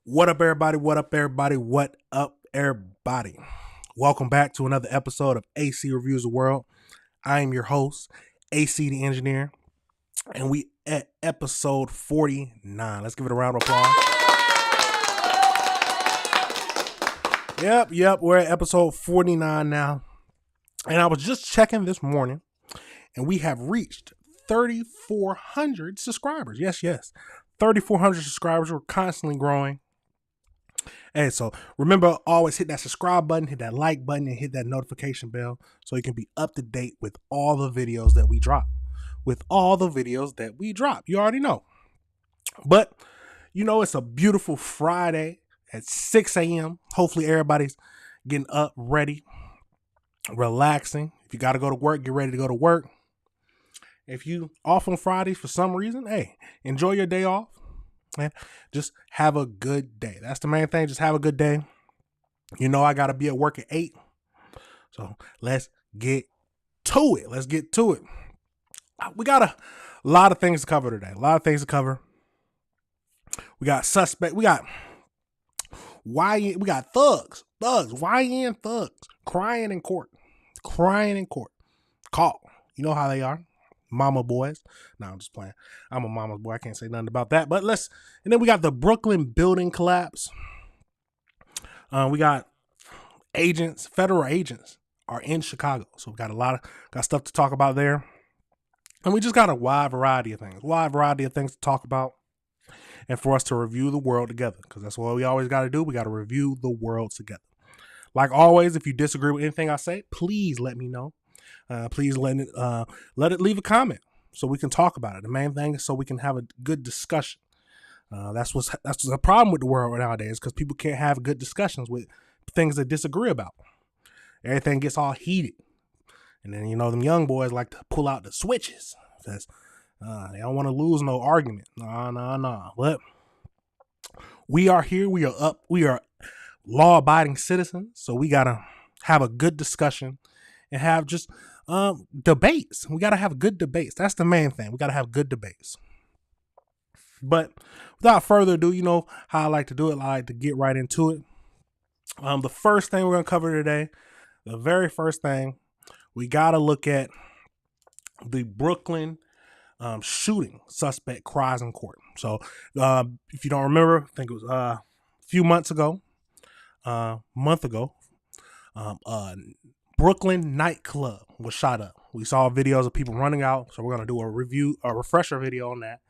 What up, everybody? What up, everybody? What up, everybody? Welcome back to another episode of AC Reviews the World. I am your host, AC the Engineer, and we at episode 49. Let's give it a round of applause. Yep, we're at episode 49 now. And I was just checking this morning, and we have reached 3,400 subscribers. Yes, 3,400 subscribers. We're constantly growing. And so remember, always hit that subscribe button, hit that like button, and hit that notification bell so you can be up to date with all the videos that we drop. You already know. But, you know, it's a beautiful Friday at 6 a.m. Hopefully everybody's getting up, ready, relaxing. If you got to go to work, get ready to go to work. If you off on Fridays for some reason, hey, enjoy your day off. And just have a good day. That's the main thing. Just have a good day. You know, I got to be at work at 8. So let's get to it. We got a lot of things to cover today. We got suspect. We got thugs, YN thugs crying in court. Caught. You know how they are. Mama boys. No, I'm just playing. I'm a mama's boy. I can't say nothing about that. But and then we got the Brooklyn building collapse. We got federal agents are in Chicago. So we got got stuff to talk about there. And we just got a wide variety of things to talk about and for us to review the world together. Because that's what we always got to do. We got to review the world together. Like always, if you disagree with anything I say, please let me know. Please leave a comment so we can talk about it. The main thing is so we can have a good discussion. That's the problem with the world nowadays, because people can't have good discussions with things they disagree about. Everything gets all heated. And then, you know, them young boys like to pull out the switches because they don't want to lose no argument. No. But we are here. We are up. We are law-abiding citizens. So we got to have a good discussion and have just debates. We got to have good debates. That's the main thing. We got to have good debates. But without further ado, you know how I like to do it. I like to get right into it. The first thing we're going to cover today, the very first thing, we got to look at the Brooklyn shooting suspect Cries in court. So if you don't remember, I think it was a few months ago, Brooklyn nightclub was shot up. We saw videos of people running out, so we're going to do a refresher video on that.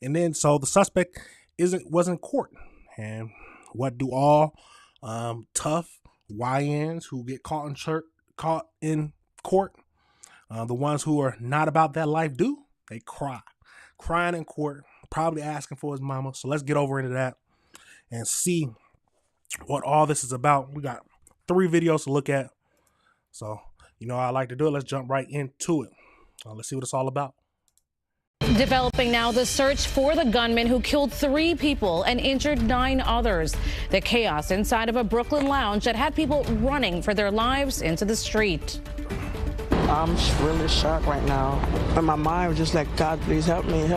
And then, so the suspect was in court. And what do all tough YNs who get caught in court, the ones who are not about that life do? They crying in court, probably asking for his mama. So let's get over into that and see what all this is about. We got 3 videos to look at. So, you know how I like to do it. Let's jump right into it. Let's see what it's all about. Developing now, the search for the gunman who killed 3 people and injured 9 others. The chaos inside of a Brooklyn lounge that had people running for their lives into the street. I'm really shocked right now. And my mind was just like, God, please help me.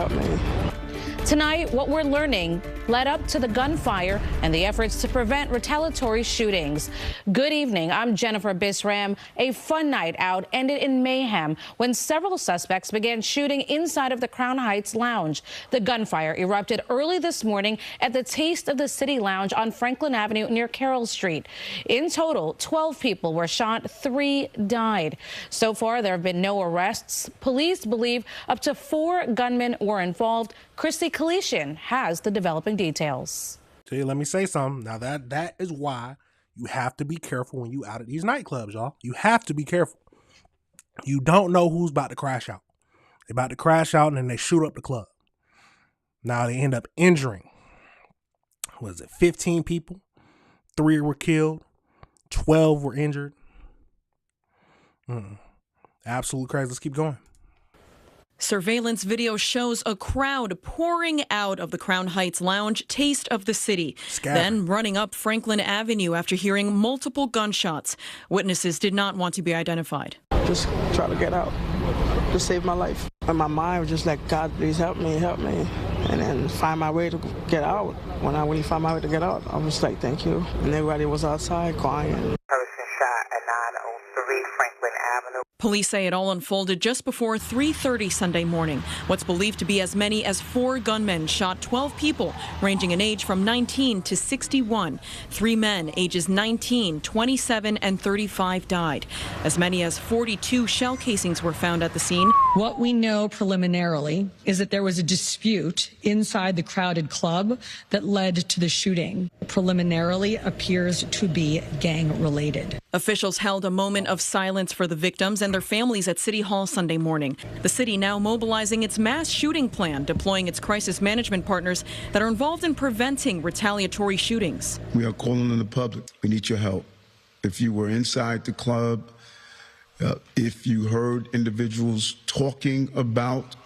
Tonight, what we're learning led up to the gunfire and the efforts to prevent retaliatory shootings. Good evening. I'm Jennifer Bisram. A fun night out ended in mayhem when several suspects began shooting inside of the Crown Heights lounge. The gunfire erupted early this morning at the Taste of the City lounge on Franklin Avenue near Carroll Street. In total, 12 people were shot, 3 died. So far, there have been no arrests. Police believe up to 4 gunmen were involved. Christy Kalishian has the developing details. Tell you, let me say something. Now that is why you have to be careful when you out at these nightclubs, y'all. You have to be careful. You don't know who's about to crash out. They're about to crash out and then they shoot up the club. Now they end up injuring, 15 people? 3 were killed. 12 were injured. Absolutely crazy. Let's keep going. Surveillance video shows a crowd pouring out of the Crown Heights lounge, Taste of the City, then running up Franklin Avenue after hearing multiple gunshots. Witnesses did not want to be identified. Just try to get out. to save my life. And my mind was just like, God, please help me, help me. And then find my way to get out. When I really found my way to get out, I was like, thank you. And everybody was outside crying. Person shot at 903 Franklin Avenue. Police say it all unfolded just before 3:30 Sunday morning. What's believed to be as many as 4 gunmen shot 12 people, ranging in age from 19 to 61. 3 men, ages 19, 27, and 35 died. As many as 42 shell casings were found at the scene. What we know preliminarily is that there was a dispute inside the crowded club that led to the shooting. Preliminarily appears to be gang-related. Officials held a moment of silence for the victims and their families at City Hall Sunday morning. The city now mobilizing its mass shooting plan, deploying its crisis management partners that are involved in preventing retaliatory shootings. We are calling on the public. We need your help. If you were inside the club, if you heard individuals talking about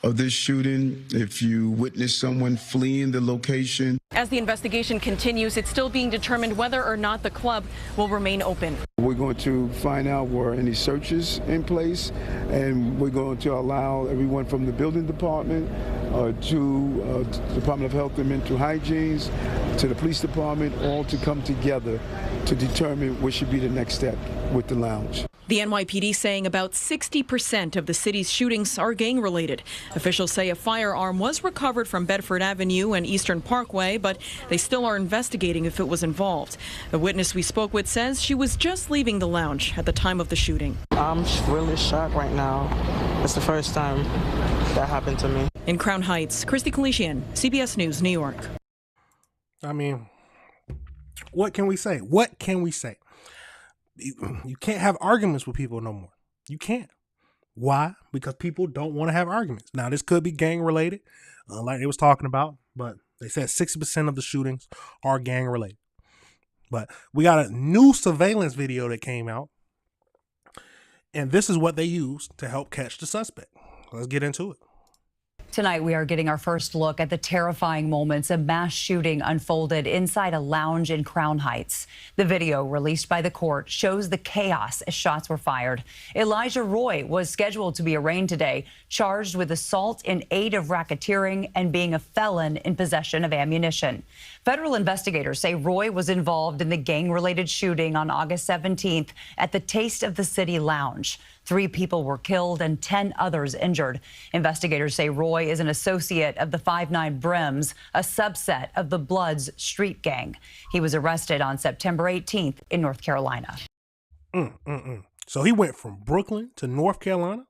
this shooting, if you witnessed someone fleeing the location. As the investigation continues, it's still being determined whether or not the club will remain open. We're going to find out were any searches in place, and we're going to allow everyone from the building department to Department of Health and Mental Hygiene, to the police department, all to come together to determine what should be the next step with the lounge. The NYPD saying about 60% of the city's shootings are gang-related. Officials say a firearm was recovered from Bedford Avenue and Eastern Parkway, but they still are investigating if it was involved. The witness we spoke with says she was just leaving the lounge at the time of the shooting. I'm really shocked right now. It's the first time that happened to me. In Crown Heights, Christy Kalishian, CBS News, New York. I mean, what can we say? What can we say? You can't have arguments with people no more. You can't. Why? Because people don't want to have arguments. Now, this could be gang related, like they was talking about, but they said 60% of the shootings are gang related. But we got a new surveillance video that came out, and this is what they used to help catch the suspect. Let's get into it. Tonight, we are getting our first look at the terrifying moments a mass shooting unfolded inside a lounge in Crown Heights. The video released by the court shows the chaos as shots were fired. Elijah Roy was scheduled to be arraigned today, charged with assault in aid of racketeering and being a felon in possession of ammunition. Federal investigators say Roy was involved in the gang-related shooting on August 17th at the Taste of the City Lounge. 3 people were killed and 10 others injured. Investigators say Roy is an associate of the 5'9" Brims, a subset of the Bloods street gang. He was arrested on September 18th in North Carolina. So he went from Brooklyn to North Carolina.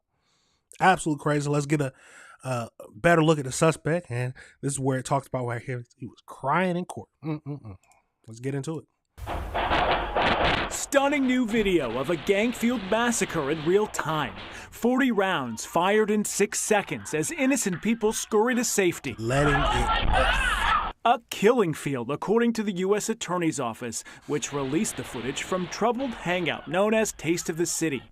Absolute crazy. Let's get a better look at the suspect. And this is where it talks about where he was crying in court. Let's get into it. Stunning new video of a gang-fueled massacre in real time. 40 rounds fired in 6 seconds as innocent people scurry to safety. Letting it off. A killing field, according to the U.S. Attorney's Office, which released the footage from troubled hangout known as Taste of the City.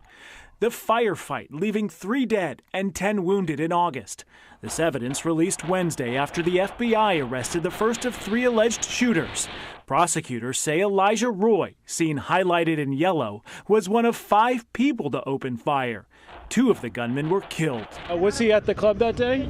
The firefight leaving 3 dead and 10 wounded in August. This evidence released Wednesday after the FBI arrested the first of 3 alleged shooters. Prosecutors say Elijah Roy, seen highlighted in yellow, was one of 5 people to open fire. 2 of the gunmen were killed. Was he at the club that day?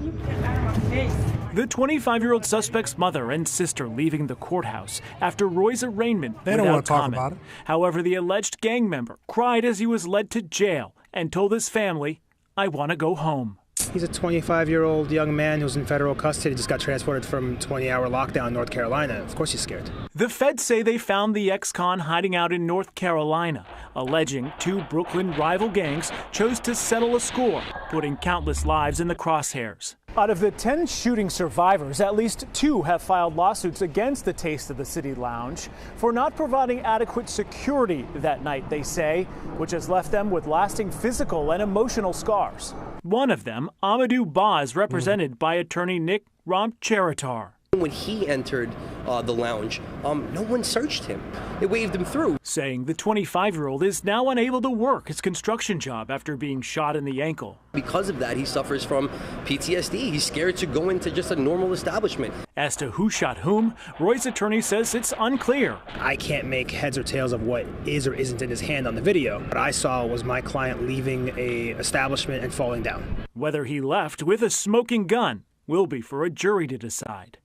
The 25-year-old suspect's mother and sister leaving the courthouse after Roy's arraignment They don't want to talk about it. However, the alleged gang member cried as he was led to jail and told his family, "I want to go home." He's a 25-year-old young man who's in federal custody, just got transported from 20-hour lockdown in North Carolina. Of course he's scared. The feds say they found the ex-con hiding out in North Carolina, alleging 2 Brooklyn rival gangs chose to settle a score, putting countless lives in the crosshairs. Out of the 10 shooting survivors, at least 2 have filed lawsuits against the Taste of the City Lounge for not providing adequate security that night, they say, which has left them with lasting physical and emotional scars. One of them, Amadou Ba, is represented by attorney Nick Romcheritar. When he entered the lounge, no one searched him. They waved him through. Saying the 25-year-old is now unable to work his construction job after being shot in the ankle. Because of that, he suffers from PTSD. He's scared to go into just a normal establishment. As to who shot whom, Roy's attorney says it's unclear. I can't make heads or tails of what is or isn't in his hand on the video. What I saw was my client leaving a establishment and falling down. Whether he left with a smoking gun will be for a jury to decide.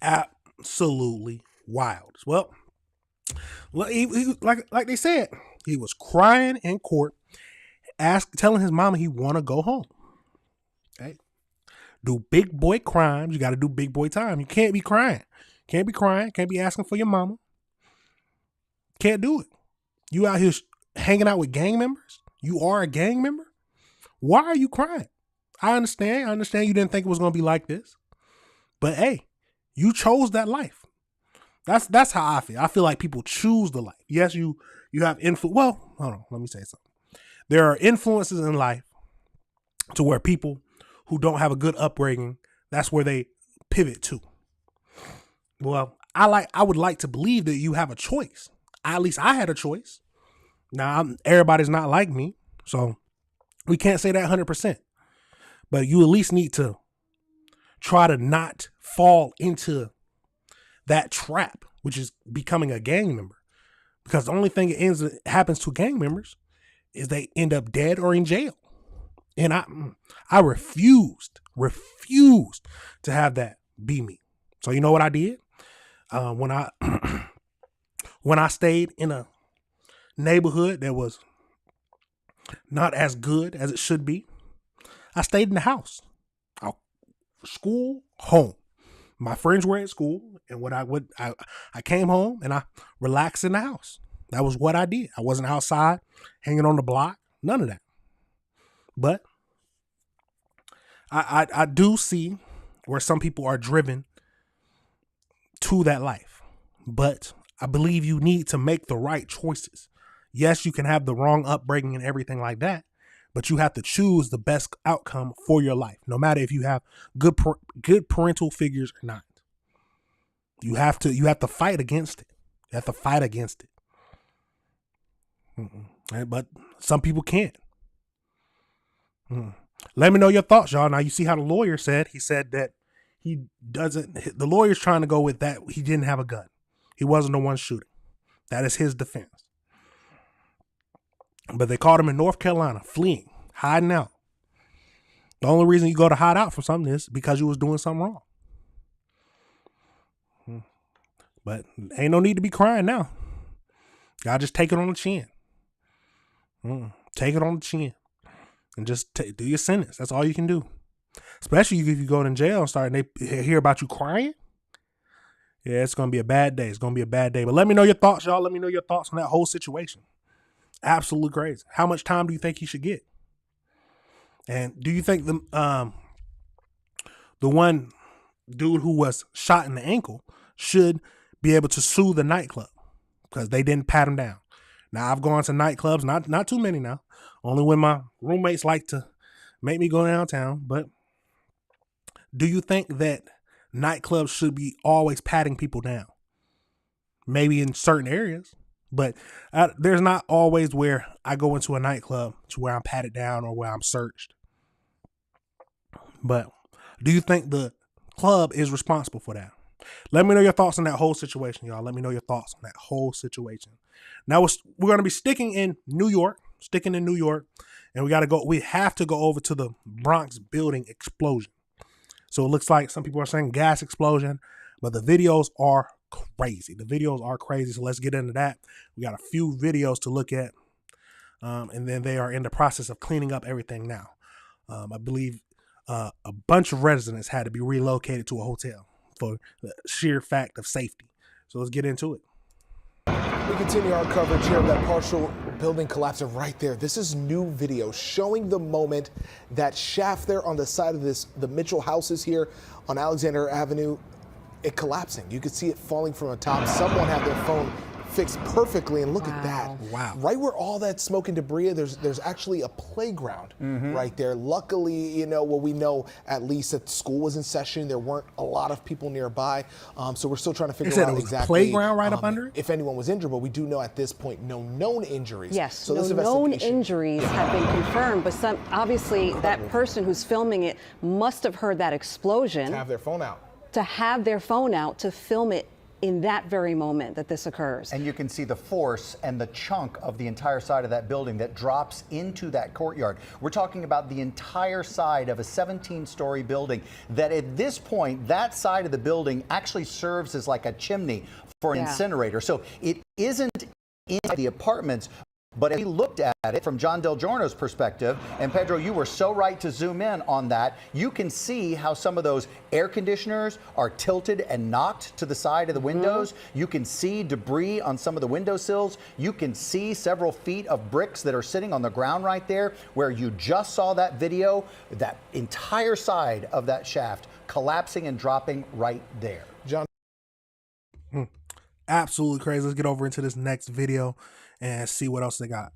Absolutely wild. Well, he like they said, he was crying in court, telling his mama he want to go home. Okay, do big boy crimes. You got to do big boy time. You can't be crying. Can't be crying. Can't be asking for your mama. Can't do it. You out here hanging out with gang members. You are a gang member. Why are you crying? I understand. You didn't think it was going to be like this, but hey, you chose that life. That's how I feel. I feel like people choose the life. Yes, you have influence. Well, hold on. Let me say something. There are influences in life to where people who don't have a good upbringing, that's where they pivot to. Well, I would like to believe that you have a choice. At least I had a choice. Now, everybody's not like me, so we can't say that 100%. But you at least need to try to not fall into that trap, which is becoming a gang member. Because the only thing that happens to gang members is they end up dead or in jail. And I refused to have that be me. So you know what I did? When I stayed in a neighborhood that was not as good as it should be, I stayed in the house. School, home. My friends were at school, and I came home and I relaxed in the house. That was what I did. I wasn't outside hanging on the block, none of that. But I do see where some people are driven to that life. But I believe you need to make the right choices. Yes, you can have the wrong upbringing and everything like that, but you have to choose the best outcome for your life, no matter if you have good parental figures or not. You have to fight against it. You have to fight against it. But some people can't. Let me know your thoughts, y'all. Now you see how the lawyer said. He said that the lawyer's trying to go with that. He didn't have a gun. He wasn't the one shooting. That is his defense. But they caught him in North Carolina, fleeing, hiding out. The only reason you go to hide out from something is because you was doing something wrong. But ain't no need to be crying now. Y'all just take it on the chin. Take it on the chin. And just do your sentence. That's all you can do. Especially if you go to jail and they hear about you crying. Yeah, it's going to be a bad day. It's going to be a bad day. But let me know your thoughts, y'all. Let me know your thoughts on that whole situation. Absolutely crazy. How much time do you think he should get? And do you think the one dude who was shot in the ankle should be able to sue the nightclub because they didn't pat him down? Now, I've gone to nightclubs, not too many now, only when my roommates like to make me go downtown. But do you think that nightclubs should be always patting people down? Maybe in certain areas, but there's not always where I go into a nightclub to where I'm patted down or where I'm searched. But do you think the club is responsible for that? Let me know your thoughts on that whole situation, y'all. Let me know your thoughts on that whole situation. Now we're going to be sticking in New York, and we have to go over to the Bronx building explosion. So it looks like some people are saying gas explosion, but the videos are crazy. So let's get into that. We got a few videos to look at, and then they are in the process of cleaning up everything now. I believe a bunch of residents had to be relocated to a hotel for the sheer fact of safety. So let's get into it. We continue our coverage here of that partial building collapse right there. This is new video showing the moment that shaft there on the side of the Mitchell houses here on Alexander Avenue, it collapsing. You could see it falling from the top. Someone had their phone fixed perfectly, and look at that. Wow. Right where all that smoke and debris is, there's actually a playground right there. Luckily, you know, well, we know at least that school was in session. There weren't a lot of people nearby, so we're still trying to figure out exactly playground right up under it? If anyone was injured, but we do know at this point no known injuries. Yes, so no known injuries have been confirmed, but obviously that person who's filming it must have heard that explosion. To have their phone out. To have their phone out to film it in that very moment that this occurs. And you can see the force and the chunk of the entire side of that building that drops into that courtyard. We're talking about the entire side of a 17-story building that at this point, that side of the building actually serves as like a chimney for an incinerator. So it isn't inside the apartments. But if we looked at it from John Del Giorno's perspective, and Pedro, you were so right to zoom in on that, you can see how some of those air conditioners are tilted and knocked to the side of the windows. You can see debris on some of the windowsills. You can see several feet of bricks that are sitting on the ground right there where you just saw that video, that entire side of that shaft collapsing and dropping right there. John. Absolutely crazy. Let's get over into this next video and see what else they got.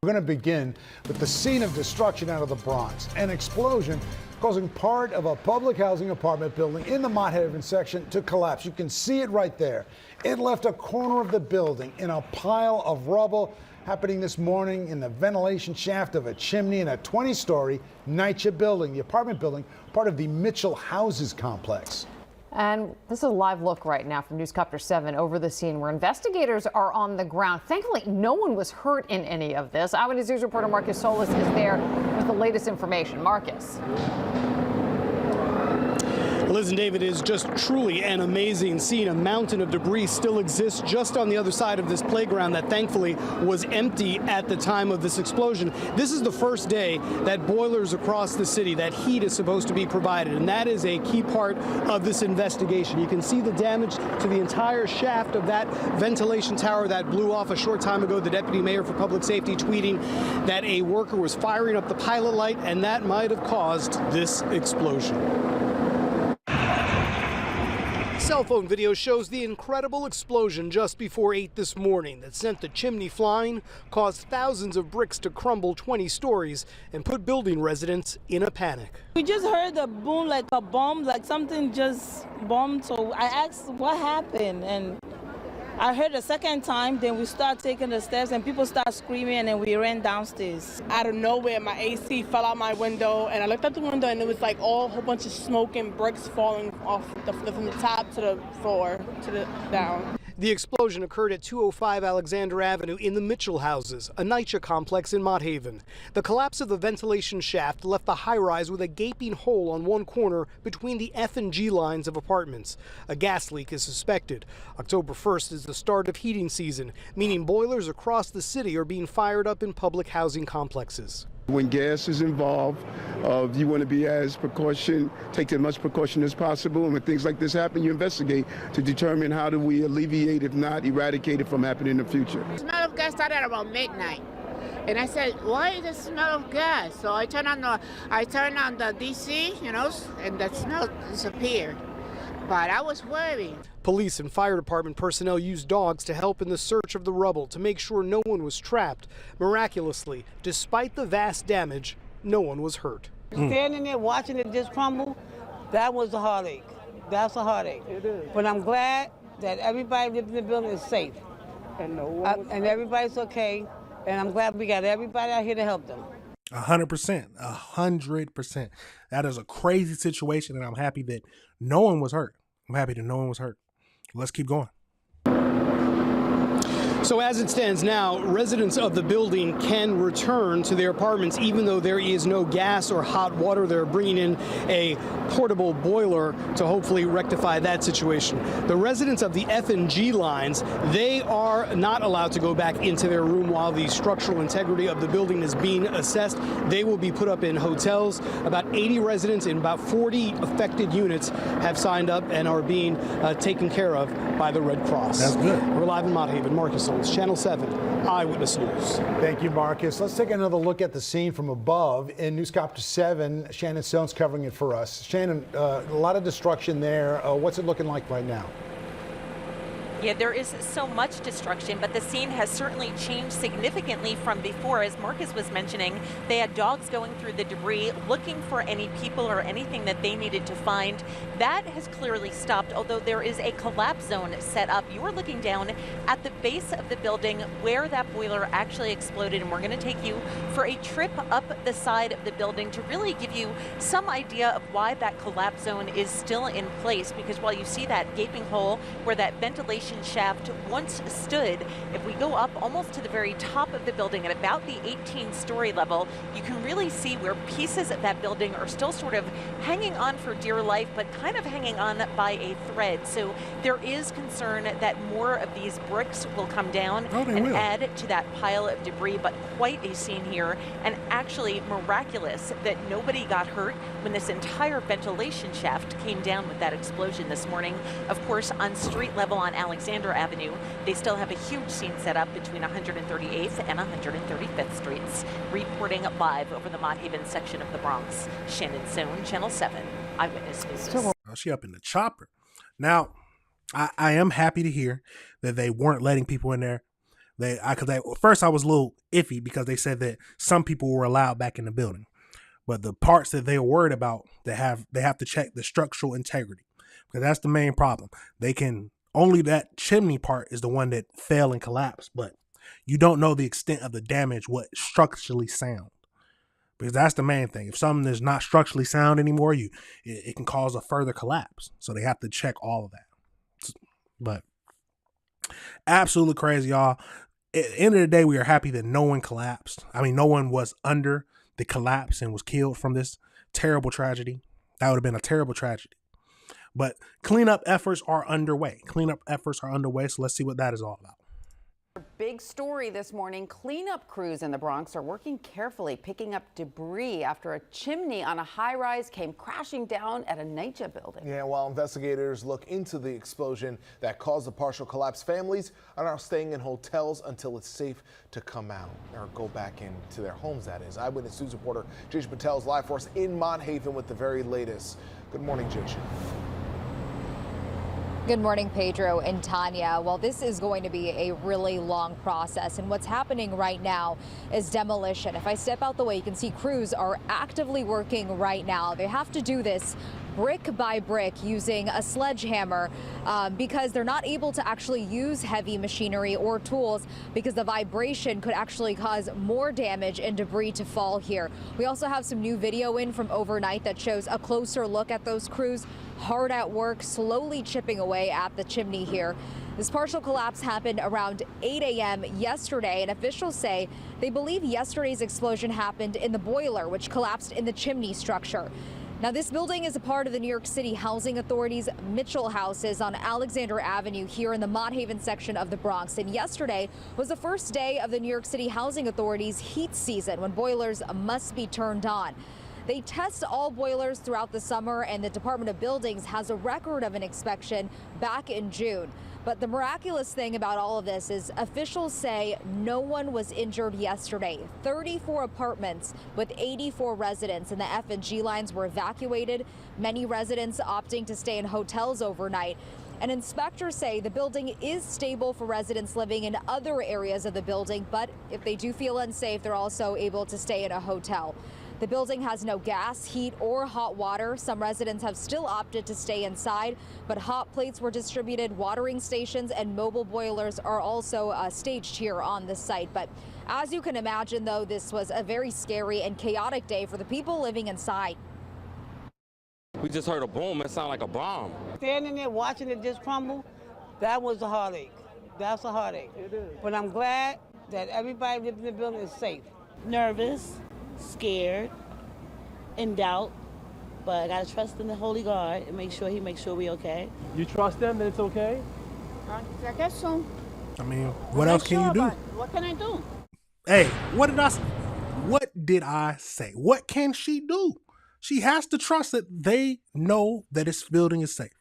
We're going to begin with the scene of destruction out of the Bronx. An explosion causing part of a public housing apartment building in the Mott Haven section to collapse. You can see it right there. It left a corner of the building in a pile of rubble, happening this morning in the ventilation shaft of a chimney in a 20-story NYCHA building, the apartment building, part of the Mitchell Houses complex. And this is a live look right now from Newscopter 7 over the scene where investigators are on the ground. Thankfully, no one was hurt in any of this. Eyewitness News reporter Marcus Solis is there with the latest information. Marcus. Liz and David, is just truly an amazing scene. A mountain of debris still exists just on the other side of this playground that thankfully was empty at the time of this explosion. This is the first day that boilers across the city, that heat is supposed to be provided, and that is a key part of this investigation. You can see the damage to the entire shaft of that ventilation tower that blew off a short time ago. The deputy mayor for public safety tweeting that a worker was firing up the pilot light, and that might have caused this explosion. Cell phone video shows the incredible explosion just before 8 this morning that sent the chimney flying, caused thousands of bricks to crumble 20 stories, and put building residents in a panic. We just heard a boom, like a bomb, like something just bombed. So I asked what happened, and I heard a second time, then we start taking the steps and people start screaming, and then we ran downstairs. Out of nowhere, my AC fell out my window, and I looked out the window, and it was like all a whole bunch of smoke and bricks falling off from the top to the floor, to the down. The explosion occurred at 205 Alexander Avenue in the Mitchell Houses, a NYCHA complex in Mott Haven. The collapse of the ventilation shaft left the high-rise with a gaping hole on one corner between the F and G lines of apartments. A gas leak is suspected. October 1st is the start of heating season, meaning boilers across the city are being fired up in public housing complexes. When gas is involved, you want to be take as much precaution as possible. And when things like this happen, you investigate to determine how do we alleviate, if not eradicate it from happening in the future. The smell of gas started around midnight. And I said, why is the smell of gas? So I turned on the DC, and the smell disappeared. But I was worried. Police and fire department personnel used dogs to help in the search of the rubble to make sure no one was trapped. Miraculously, despite the vast damage, no one was hurt. Standing there watching it just crumble, that was a heartache. That's a heartache. It is. But I'm glad that everybody living in the building is safe. And and everybody's okay. And I'm glad we got everybody out here to help them. 100%. 100%. That is a crazy situation, and I'm happy that no one was hurt. I'm happy that no one was hurt. Let's keep going. So as it stands now, residents of the building can return to their apartments even though there is no gas or hot water. They're bringing in a portable boiler to hopefully rectify that situation. The residents of the F and G lines, they are not allowed to go back into their room while the structural integrity of the building is being assessed. They will be put up in hotels. About 80 residents in about 40 affected units have signed up and are being taken care of by the Red Cross. That's good. We're live in Mott Haven. Marcus Owens, Channel 7, Eyewitness News. Thank you, Marcus. Let's take another look at the scene from above in Newscopter 7. Shannon Stone's covering it for us. Shannon, a lot of destruction there. What's it looking like right now? Yeah, there is so much destruction, but the scene has certainly changed significantly from before. As Marcus was mentioning, they had dogs going through the debris, looking for any people or anything that they needed to find. That has clearly stopped, although there is a collapse zone set up. You are looking down at the base of the building where that boiler actually exploded, and we're going to take you for a trip up the side of the building to really give you some idea of why that collapse zone is still in place, because while you see that gaping hole where that ventilation shaft once stood, if we go up almost to the very top of the building at about the 18-story level, you can really see where pieces of that building are still sort of hanging on for dear life, but kind of hanging on by a thread. So there is concern that more of these bricks will come down and add to that pile of debris, but quite a scene here, and actually miraculous that nobody got hurt when this entire ventilation shaft came down with that explosion this morning. Of course, on street level on Alexander Avenue, they still have a huge scene set up between 138th and 135th Streets. Reporting live over the Mott Haven section of the Bronx, Shannon Sohn, Channel 7 Eyewitness News. Oh, she up in the chopper. Now, I am happy to hear that they weren't letting people in there. First I was a little iffy because they said that some people were allowed back in the building, but the parts that they were worried about, they have to check the structural integrity, because that's the main problem. They can only that chimney part is the one that fell and collapsed, but you don't know the extent of the damage, what structurally sound, because that's the main thing. If something is not structurally sound anymore, it can cause a further collapse. So they have to check all of that. But absolutely crazy, y'all. At the end of the day, we are happy that no one collapsed. I mean, no one was under the collapse and was killed from this terrible tragedy. That would have been a terrible tragedy. But cleanup efforts are underway. So let's see what that is all about. Big story this morning. Cleanup crews in the Bronx are working carefully, picking up debris after a chimney on a high-rise came crashing down at a NYCHA building. Yeah, while investigators look into the explosion that caused the partial collapse, families are now staying in hotels until it's safe to come out or go back into their homes, that is. Eyewitness News reporter Jason Patel is live for us in Mott Haven with the very latest. Good morning, Jason. Good morning, Pedro and Tanya. Well, this is going to be a really long process, and what's happening right now is demolition. If I step out the way, you can see crews are actively working right now. They have to do this brick by brick using a sledgehammer because they're not able to actually use heavy machinery or tools because the vibration could actually cause more damage and debris to fall here. We also have some new video in from overnight that shows a closer look at those crews hard at work, slowly chipping away at the chimney here. This partial collapse happened around 8 a.m. yesterday, and officials say they believe yesterday's explosion happened in the boiler, which collapsed in the chimney structure. Now, this building is a part of the New York City Housing Authority's Mitchell houses on Alexander Avenue here in the Mott Haven section of the Bronx. And yesterday was the first day of the New York City Housing Authority's heat season, when boilers must be turned on. They test all boilers throughout the summer, and the Department of Buildings has a record of an inspection back in June. But the miraculous thing about all of this is officials say no one was injured yesterday. 34 apartments with 84 residents in the F and G lines were evacuated, many residents opting to stay in hotels overnight. And inspectors say the building is stable for residents living in other areas of the building, but if they do feel unsafe, they're also able to stay in a hotel. The building has no gas, heat, or hot water. Some residents have still opted to stay inside, but hot plates were distributed, watering stations and mobile boilers are also staged here on the site. But as you can imagine, though, this was a very scary and chaotic day for the people living inside. We just heard a boom. It sounded like a bomb. Standing there watching it just crumble, that was a heartache. That's a heartache. It is. But I'm glad that everybody living in the building is safe. Nervous, scared, in doubt, but I gotta trust in the Holy God and make sure He makes sure we okay. You trust them that it's okay? I guess so. I mean, what else can you do? What can I do? Hey, what did I say? What can she do? She has to trust that they know that this building is safe.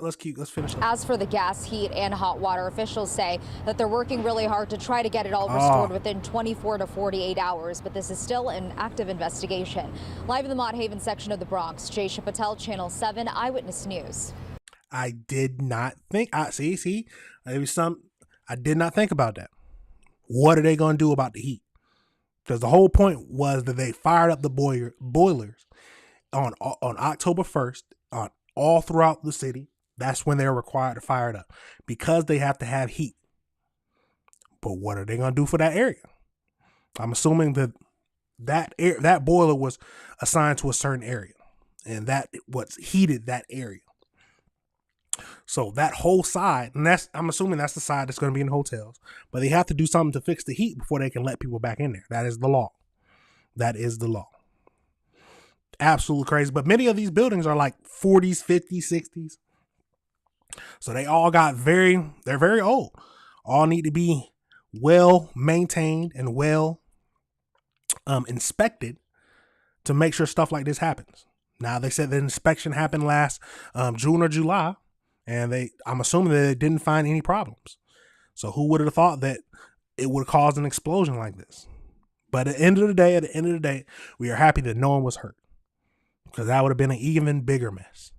Let's finish up. As for the gas, heat, and hot water, officials say that they're working really hard to try to get it all restored within 24 to 48 hours, but this is still an active investigation. Live in the Mott Haven section of the Bronx, Jaysha Patel, Channel 7 Eyewitness News. I did not think. See, maybe I did not think about that. What are they going to do about the heat? Because the whole point was that they fired up the boilers on October 1st on all throughout the city. That's when they're required to fire it up because they have to have heat. But what are they going to do for that area? I'm assuming that boiler was assigned to a certain area, and that what's heated that area. So that whole side, and I'm assuming that's the side that's going to be in hotels, but they have to do something to fix the heat before they can let people back in there. That is the law. That is the law. Absolutely crazy. But many of these buildings are like 40s, 50s, 60s. So they all they're very old. All need to be well maintained and well inspected to make sure stuff like this happens. Now, they said the inspection happened last June or July, and I'm assuming that they didn't find any problems. So who would have thought that it would cause an explosion like this? But at the end of the day, we are happy that no one was hurt, because that would have been an even bigger mess.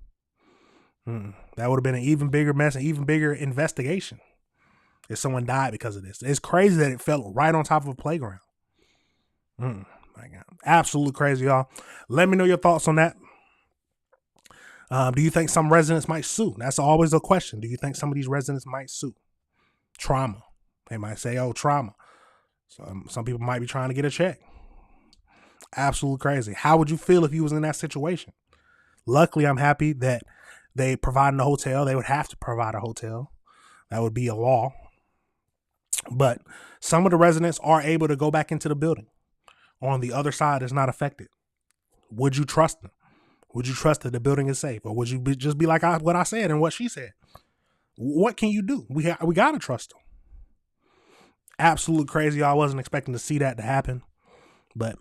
That would have been an even bigger mess, an even bigger investigation if someone died because of this. It's crazy that it fell right on top of a playground. My God. Absolutely crazy, y'all. Let me know your thoughts on that. Do you think some residents might sue? That's always a question. Do you think some of these residents might sue? Trauma. They might say, oh, trauma. Some people might be trying to get a check. Absolutely crazy. How would you feel if you was in that situation? Luckily, I'm happy that they provided a hotel. They would have to provide a hotel. That would be a law. But some of the residents are able to go back into the building. On the other side is not affected. Would you trust them? Would you trust that the building is safe? Or would you just be like what I said and what she said? What can you do? We got to trust them. Absolutely crazy. I wasn't expecting to see that to happen. But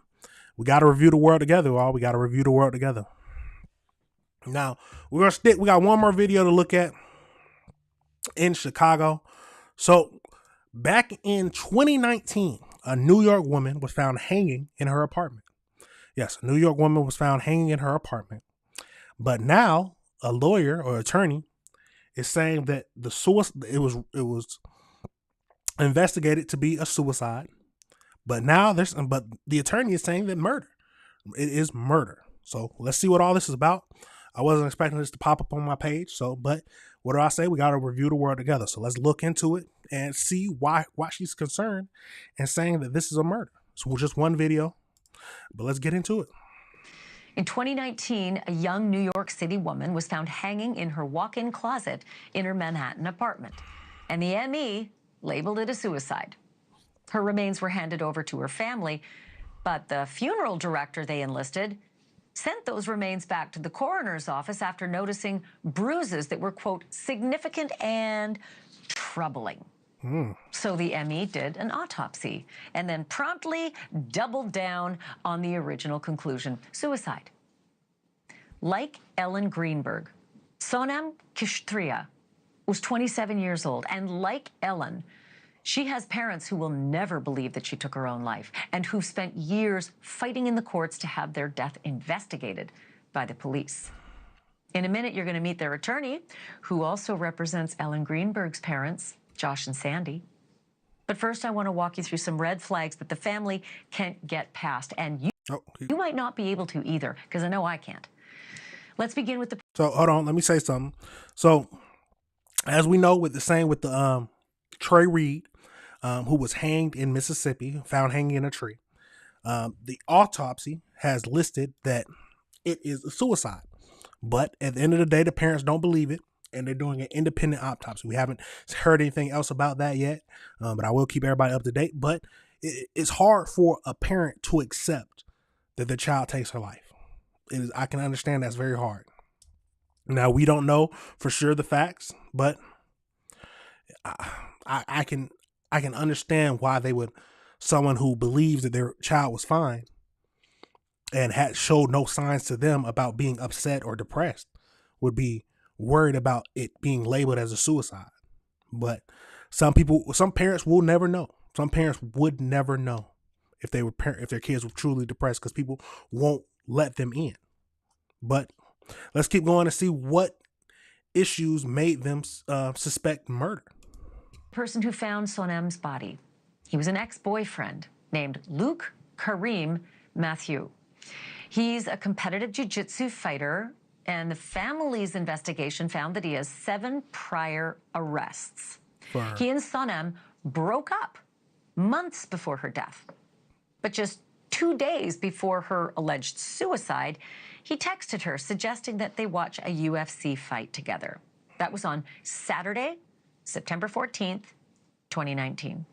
we got to review the world together, y'all. We got to review the world together. Now, we got one more video to look at in Chicago. So, back in 2019, a New York woman was found hanging in her apartment. Yes, a New York woman was found hanging in her apartment. But now, a lawyer or attorney is saying that it was investigated to be a suicide. But now the attorney is saying that it is murder. So let's see what all this is about. I wasn't expecting this to pop up on my page. But what do I say? We got to review the world together. So let's look into it and see why she's concerned and saying that this is a murder. So just one video, but let's get into it. In 2019, a young New York City woman was found hanging in her walk-in closet in her Manhattan apartment, and the ME labeled it a suicide. Her remains were handed over to her family, but the funeral director they enlisted sent those remains back to the coroner's office after noticing bruises that were, quote, significant and troubling. So the ME did an autopsy and then promptly doubled down on the original conclusion: suicide. Like Ellen Greenberg, Sonam Kshatriya was 27 years old, and like Ellen, she has parents who will never believe that she took her own life and who spent years fighting in the courts to have their death investigated by the police. In a minute, you're going to meet their attorney, who also represents Ellen Greenberg's parents, Josh and Sandy. But first, I want to walk you through some red flags that the family can't get past. And you might not be able to either, because I know I can't. Let's begin with the... So, hold on. Let me say something. So, as we know, with the Trey Reed, who was hanged in Mississippi, found hanging in a tree, the autopsy has listed that it is a suicide. But at the end of the day, the parents don't believe it, and they're doing an independent autopsy. We haven't heard anything else about that yet, but I will keep everybody up to date. But it's hard for a parent to accept that their child takes her life. I can understand that's very hard. Now, we don't know for sure the facts, but I can understand why someone who believes that their child was fine and had showed no signs to them about being upset or depressed would be worried about it being labeled as a suicide. But some parents will never know. Some parents would never know if their kids were truly depressed, because people won't let them in. But let's keep going to see what issues made them suspect murder. Person who found Sonem's body, he was an ex-boyfriend named Luke Kareem Matthew. He's a competitive jiu-jitsu fighter, and the family's investigation found that he has 7 prior arrests. He and Sonem broke up months before her death. But just 2 days before her alleged suicide, he texted her suggesting that they watch a UFC fight together. That was on Saturday, September 14th, 2019.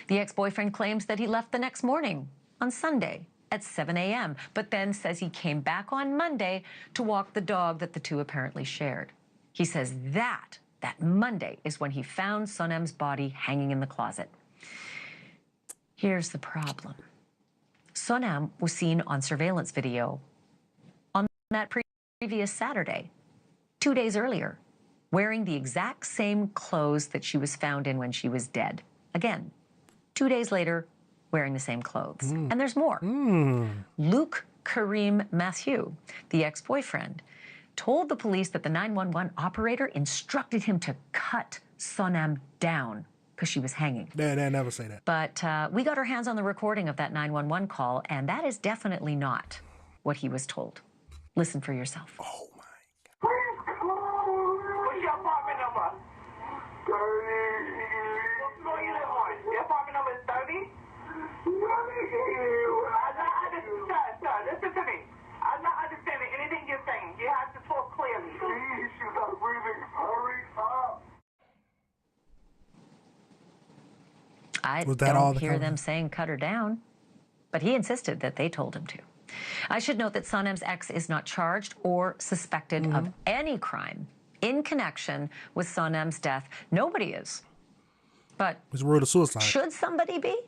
The ex-boyfriend claims that he left the next morning on Sunday at 7 a.m., but then says he came back on Monday to walk the dog that the two apparently shared. He says that Monday is when he found Sonem's body hanging in the closet. Here's the problem. Sonem was seen on surveillance video on that previous Saturday, 2 days earlier, wearing the exact same clothes that she was found in when she was dead. Again, 2 days later, wearing the same clothes. And there's more. Luke Kareem Matthew, the ex-boyfriend, told the police that the 911 operator instructed him to cut Sonem down because she was hanging. They never say that. But we got our hands on the recording of that 911 call, and that is definitely not what he was told. Listen for yourself. Oh my What's your apartment number? 30. What floor you live on? Your apartment number is 30? Sir, listen to me. I'm not understanding anything you're saying. You have to talk clearly. Please, she's not breathing. Hurry up. I don't hear them saying cut her down, but he insisted that they told him to. I should note that Sonem's ex is not charged or suspected of any crime in connection with Sonem's death. Nobody is. But it's ruled a suicide. Should somebody be?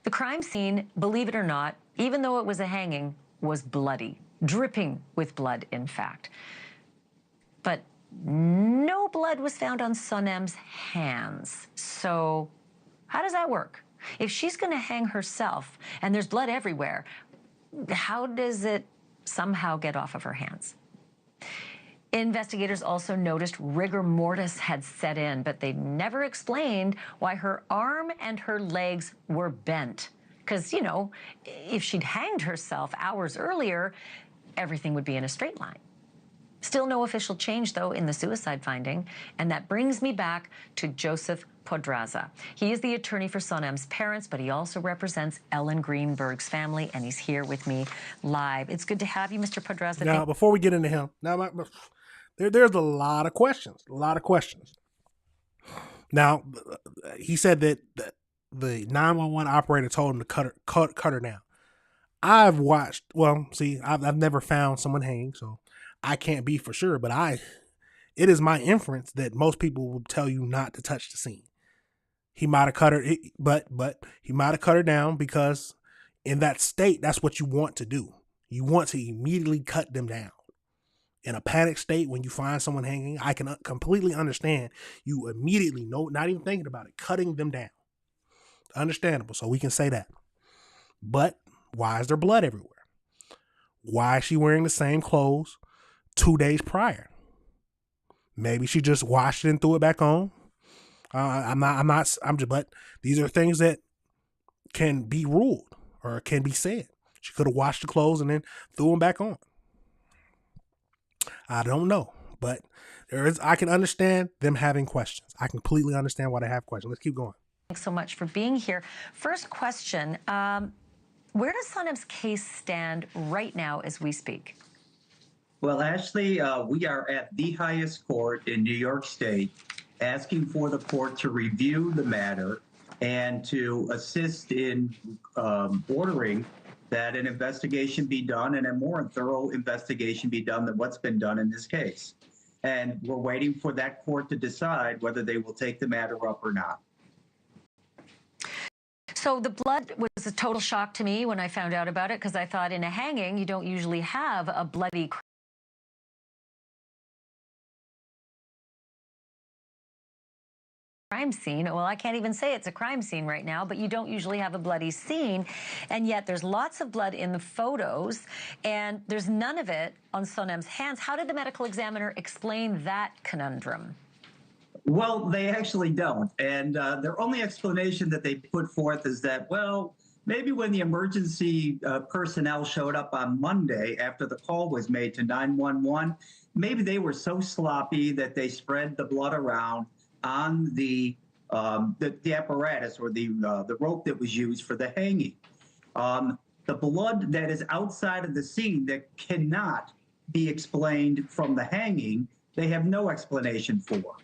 The crime scene, believe it or not, even though it was a hanging, was bloody, dripping with blood, in fact. But no blood was found on Sonem's hands. So how does that work? If she's going to hang herself and there's blood everywhere, how does it somehow get off of her hands? Investigators also noticed rigor mortis had set in, but they never explained why her arm and her legs were bent. Because, you know, if she'd hanged herself hours earlier, everything would be in a straight line. Still no official change, though, in the suicide finding. And that brings me back to Joseph Podraza. He is the attorney for Sonem's parents, but he also represents Ellen Greenberg's family, and he's here with me live. It's good to have you, Mr. Podraza. Now, before we get into him, there's a lot of questions. Now, he said that the 911 operator told him to cut her down. I've watched, I've never found someone hanging, so I can't be for sure, but it is my inference that most people will tell you not to touch the scene. He might have cut her, but he might have cut her down because in that state, that's what you want to do. You want to immediately cut them down. In a panic state, when you find someone hanging, I can completely understand you immediately, not even thinking about it, cutting them down. Understandable, so we can say that. But why is there blood everywhere? Why is she wearing the same clothes 2 days prior? Maybe she just washed it and threw it back on. But these are things that can be ruled or can be said. She could have washed the clothes and then threw them back on. I don't know, but I can understand them having questions. I completely understand why they have questions. Let's keep going. Thanks so much for being here. First question, where does Sonem's case stand right now as we speak? Well, Ashley, we are at the highest court in New York State asking for the court to review the matter and to assist in ordering that an investigation be done and a more thorough investigation be done than what's been done in this case. And we're waiting for that court to decide whether they will take the matter up or not. So the blood was a total shock to me when I found out about it, because I thought in a hanging, you don't usually have a bloody crime scene. Well, I can't even say it's a crime scene right now, but you don't usually have a bloody scene. And yet there's lots of blood in the photos, and there's none of it on Sonem's hands. How did the medical examiner explain that conundrum? Well, they actually don't. And their only explanation that they put forth is that, well, maybe when the emergency personnel showed up on Monday after the call was made to 911, maybe they were so sloppy that they spread the blood around on the apparatus or the rope that was used for the hanging. The blood that is outside of the scene that cannot be explained from the hanging, they have no explanation for.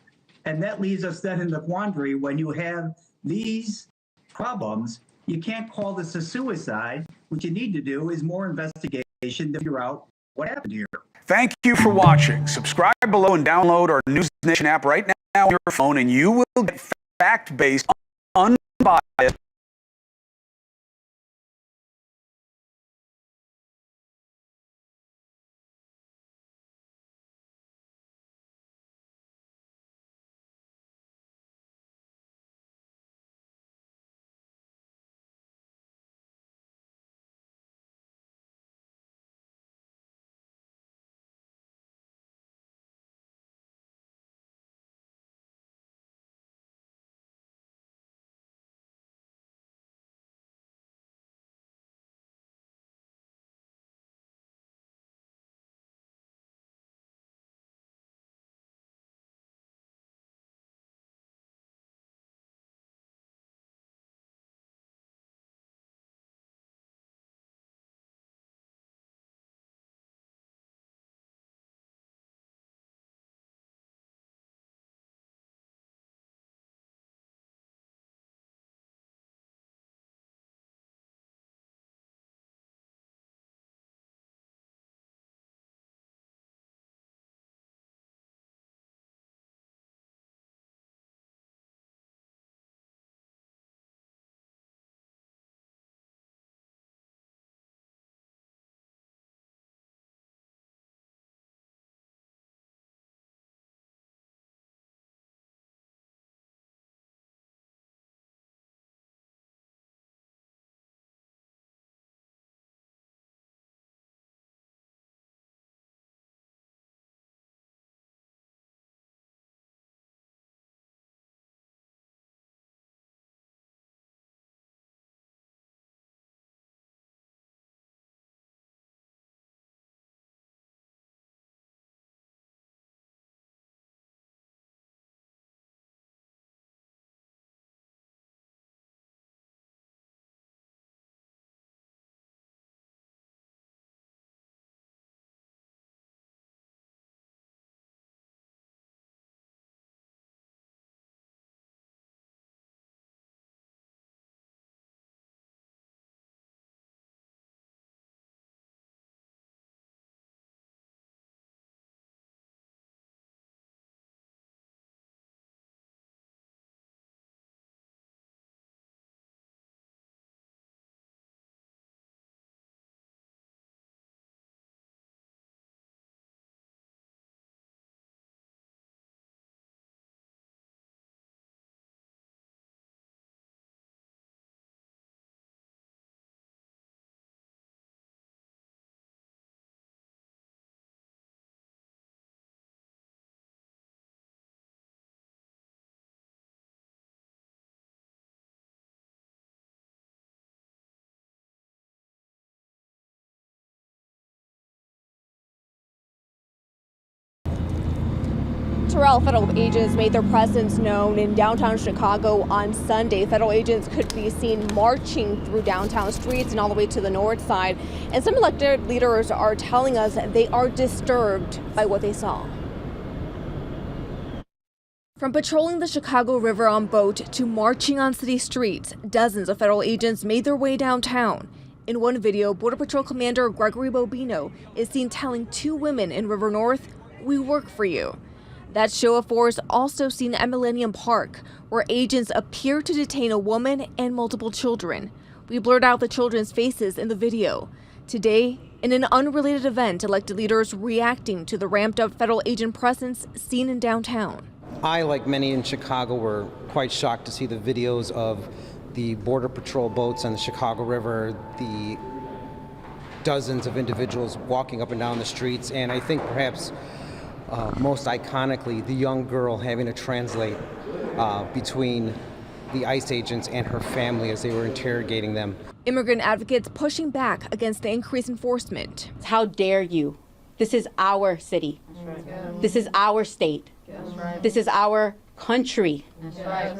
And that leaves us then in the quandary when you have these problems. You can't call this a suicide. What you need to do is more investigation to figure out what happened here. Thank you for watching. Subscribe below and download our News Nation app right now on your phone, and you will get fact-based, unbiased Terrell, federal agents made their presence known in downtown Chicago on Sunday. Federal agents could be seen marching through downtown streets and all the way to the north side. And some elected leaders are telling us they are disturbed by what they saw. From patrolling the Chicago River on boat to marching on city streets, dozens of federal agents made their way downtown. In one video, Border Patrol Commander Gregory Bobino is seen telling two women in River North, "We work for you." That show of force also seen at Millennium Park, where agents appear to detain a woman and multiple children. We blurred out the children's faces in the video. Today, in an unrelated event, elected leaders reacting to the ramped up federal agent presence seen in downtown. I, like many in Chicago, were quite shocked to see the videos of the Border Patrol boats on the Chicago River, the dozens of individuals walking up and down the streets, and I think perhaps most iconically, the young girl having to translate between the ICE agents and her family as they were interrogating them. Immigrant advocates pushing back against the increased enforcement. How dare you? This is our city. This is our state. This is our country.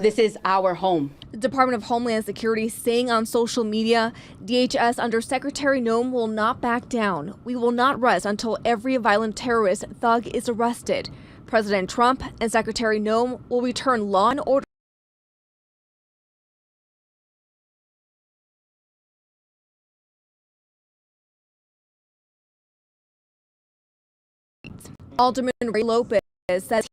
This is our home. The Department of Homeland Security saying on social media, DHS under Secretary Noem will not back down. We will not rest until every violent terrorist thug is arrested. President Trump and Secretary Noem will return law and order. Alderman Ray Lopez says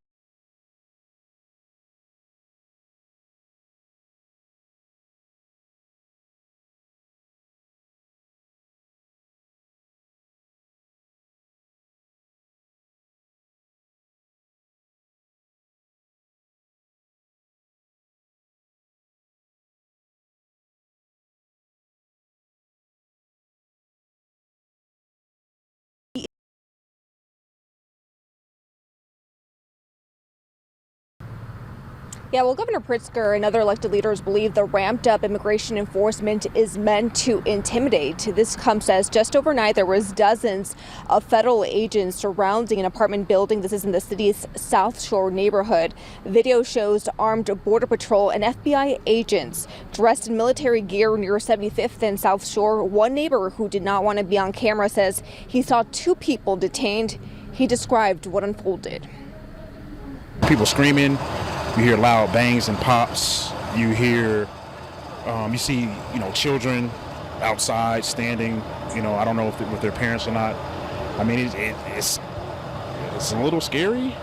Yeah, well, Governor Pritzker and other elected leaders believe the ramped up immigration enforcement is meant to intimidate. This comes as just overnight there was dozens of federal agents surrounding an apartment building. This is in the city's South Shore neighborhood. Video shows armed Border Patrol and FBI agents dressed in military gear near 75th and South Shore. One neighbor who did not want to be on camera says he saw two people detained. He described what unfolded. People screaming. You hear loud bangs and pops. You hear, you see, children outside standing. I don't know if with their parents or not. I mean, it's a little scary,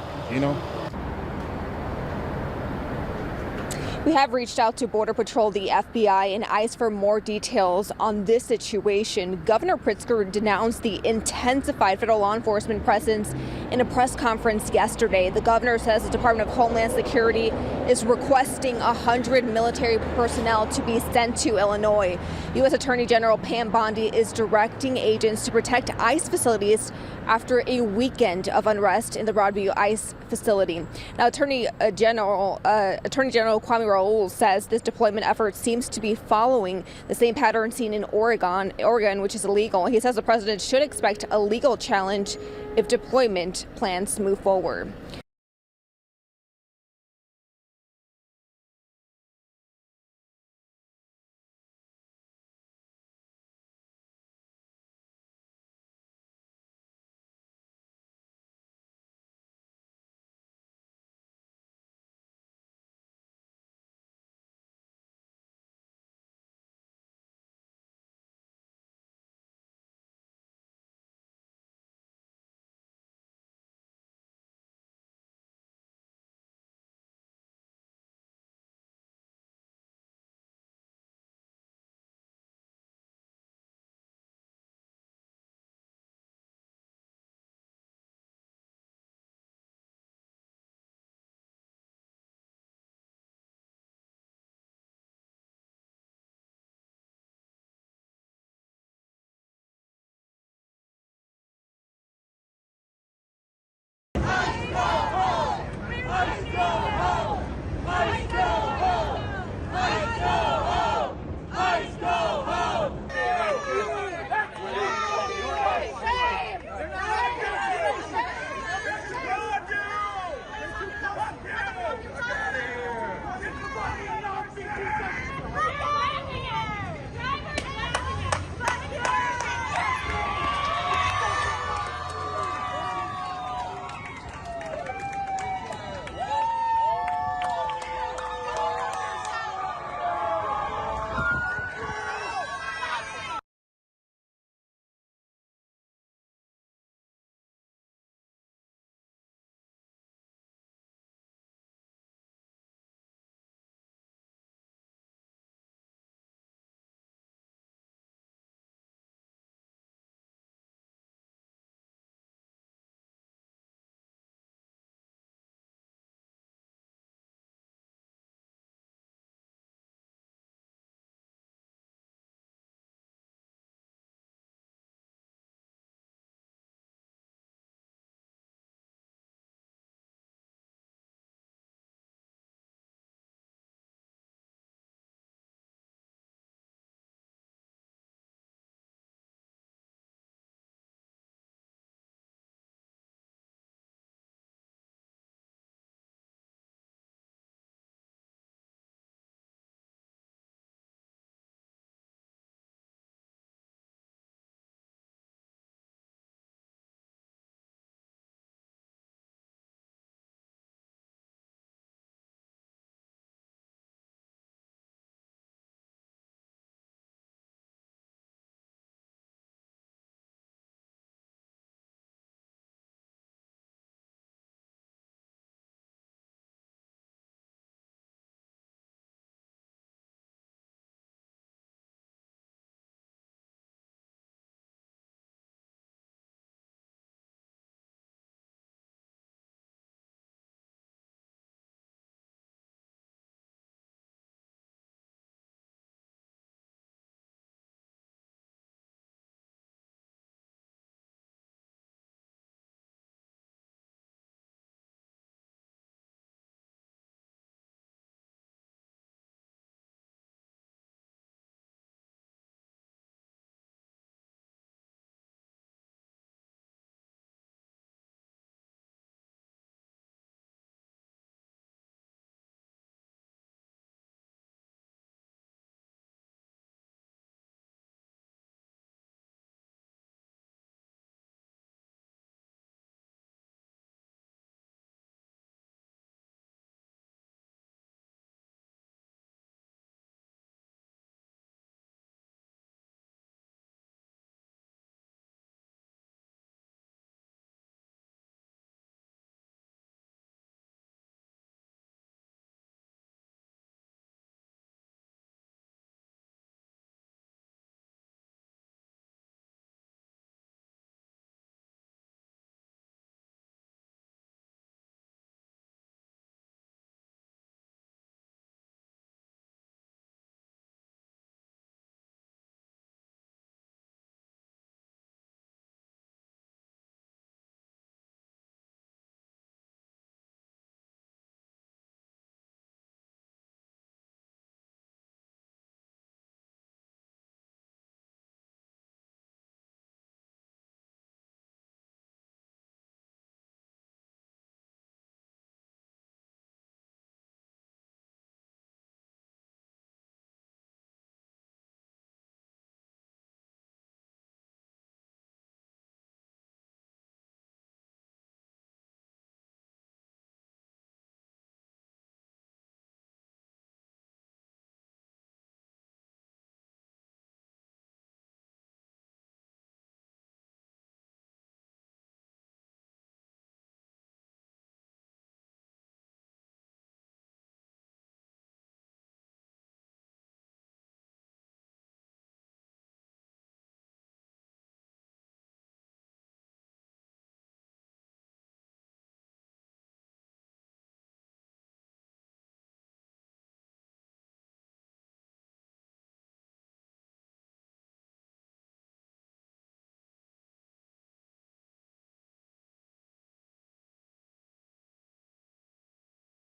We have reached out to Border Patrol, the FBI, and ICE for more details on this situation. Governor Pritzker denounced the intensified federal law enforcement presence in a press conference yesterday. The governor says the Department of Homeland Security is requesting 100 military personnel to be sent to Illinois. U.S. Attorney General Pam Bondi is directing agents to protect ICE facilities after a weekend of unrest in the Broadview ICE facility. Now, Attorney General Kwame Raoul says this deployment effort seems to be following the same pattern seen in Oregon, which is illegal. He says the president should expect a legal challenge if deployment plans move forward.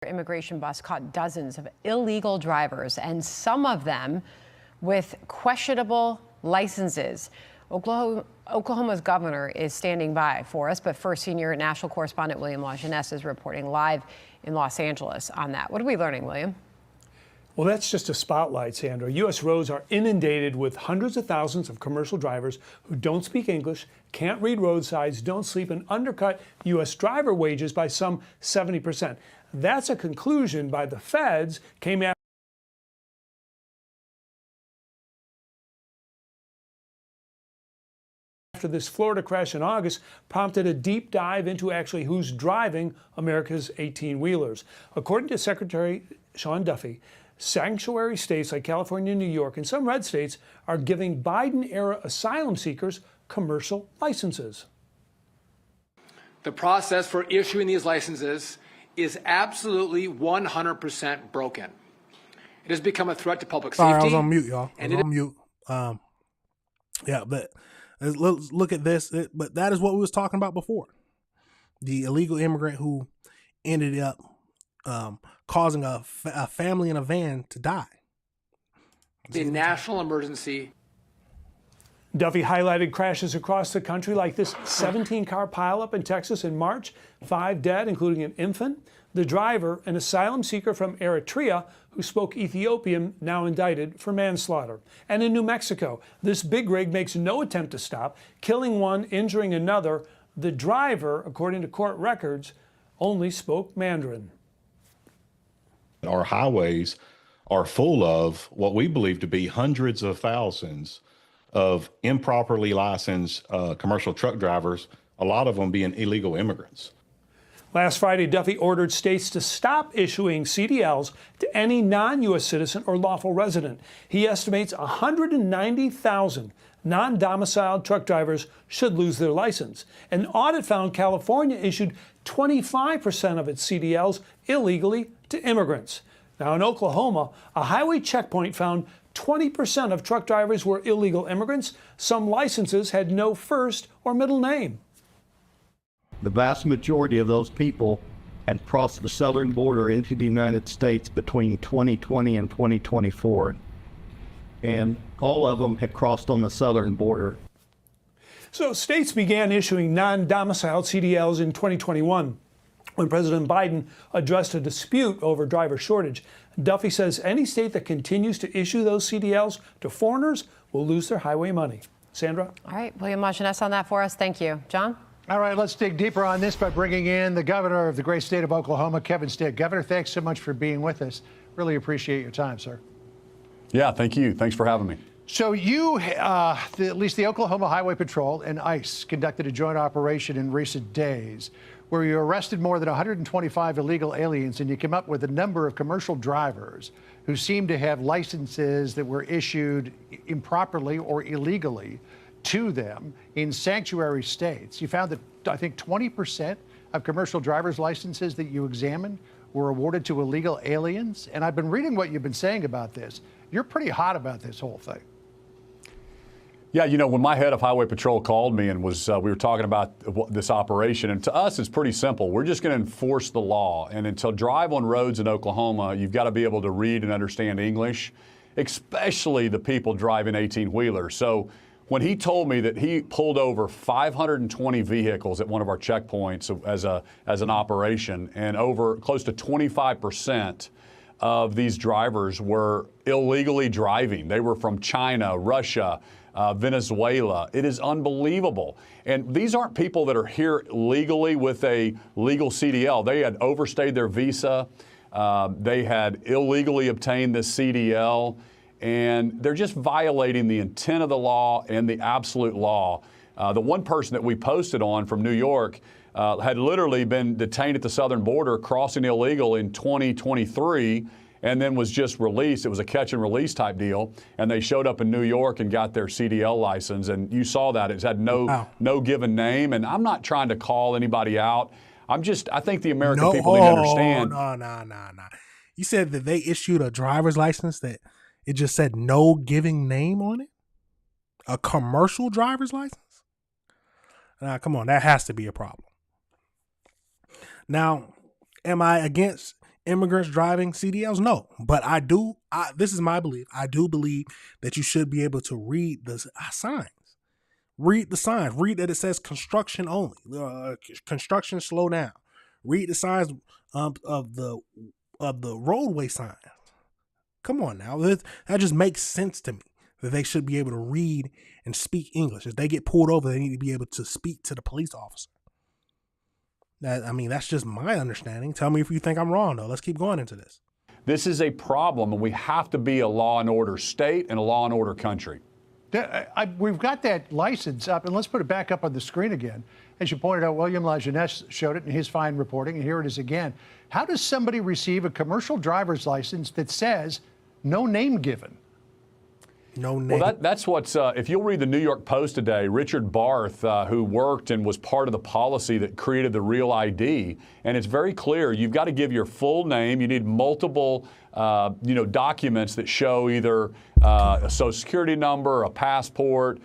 Immigration bus caught dozens of illegal drivers, and some of them with questionable licenses. Oklahoma's governor is standing by for us, but first, senior national correspondent William Lajeunesse is reporting live in Los Angeles on that. What are we learning, William? Well, that's just a spotlight, Sandra. U.S. roads are inundated with hundreds of thousands of commercial drivers who don't speak English, can't read road signs, don't sleep, and undercut U.S. driver wages by some 70%. That's a conclusion by the feds, came after this Florida crash in August prompted a deep dive into actually who's driving America's 18-wheelers. According to Secretary Sean Duffy, sanctuary states like California and New York and some red states are giving Biden-era asylum seekers commercial licenses. The process for issuing these licenses is absolutely 100% broken. It has become a threat to public safety. Sorry, I was on mute, y'all. I was on mute. Yeah, but let's look at this. But that is what we was talking about before. The illegal immigrant who ended up causing a family in a van to die. The national emergency. Duffy highlighted crashes across the country like this 17-car pileup in Texas in March, 5 dead, including an infant. The driver, an asylum seeker from Eritrea who spoke Ethiopian, now indicted for manslaughter. And in New Mexico, this big rig makes no attempt to stop, killing one, injuring another. The driver, according to court records, only spoke Mandarin. Our highways are full of what we believe to be hundreds of thousands of improperly licensed commercial truck drivers, a lot of them being illegal immigrants. Last Friday, Duffy ordered states to stop issuing CDLs to any non-U.S. citizen or lawful resident. He estimates 190,000 non-domiciled truck drivers should lose their license. An audit found California issued 25% of its CDLs illegally to immigrants. Now in Oklahoma, a highway checkpoint found 20% of truck drivers were illegal immigrants. Some licenses had no first or middle name. The vast majority of those people had crossed the southern border into the United States between 2020 and 2024. And all of them had crossed on the southern border. So states began issuing non-domiciled CDLs in 2021 when President Biden addressed a dispute over driver shortage. Duffy says any state that continues to issue those CDLs to foreigners will lose their highway money. Sandra? All right, William Lajeunesse on that for us. Thank you. John? All right, let's dig deeper on this by bringing in the governor of the great state of Oklahoma, Kevin Stitt. Governor, thanks so much for being with us. Really appreciate your time, sir. Yeah, thank you. Thanks for having me. So you, at least the Oklahoma Highway Patrol and ICE conducted a joint operation in recent days where you arrested more than 125 illegal aliens, and you came up with a number of commercial drivers who seemed to have licenses that were issued improperly or illegally to them in sanctuary states. You found that, I think, 20% of commercial driver's licenses that you examined were awarded to illegal aliens. And I've been reading what you've been saying about this. You're pretty hot about this whole thing. Yeah, you know, when my head of Highway Patrol called me and was, we were talking about this operation, and to us it's pretty simple. We're just going to enforce the law. And until drive on roads in Oklahoma, you've got to be able to read and understand English, especially the people driving 18-wheelers. So when he told me that he pulled over 520 vehicles at one of our checkpoints as an operation, and over close to 25% of these drivers were illegally driving. They were from China, Russia, Venezuela. It is unbelievable. And these aren't people that are here legally with a legal CDL. They had overstayed their visa. They had illegally obtained this CDL. And they're just violating the intent of the law and the absolute law. The one person that we posted on from New York had literally been detained at the southern border, crossing illegal in 2023, and then was just released. It was a catch and release type deal. And they showed up in New York and got their CDL license. And you saw that. It had no given name. And I'm not trying to call anybody out. I think the American people need to understand. No. You said that they issued a driver's license that it just said no giving name on it? A commercial driver's license? Now, come on, that has to be a problem. Now, am I against immigrants driving CDLs? No, but this is my belief. I do believe that you should be able to read the signs. Read the signs. Read that it says construction only. Construction slow down. Read the signs of the roadway signs. Come on now. That just makes sense to me, that they should be able to read and speak English. If they get pulled over, they need to be able to speak to the police officer. That's just my understanding. Tell me if you think I'm wrong, though. Let's keep going into this. This is a problem, and we have to be a law and order state and a law and order country. We've got that license up, and let's put it back up on the screen again. As you pointed out, William LaJeunesse showed it in his fine reporting, and here it is again. How does somebody receive a commercial driver's license that says no name given? No name. Well, that's what's, if you'll read the New York Post today, Richard Barth, who worked and was part of the policy that created the Real ID, and it's very clear, you've got to give your full name. You need multiple, documents that show either a social security number, a passport,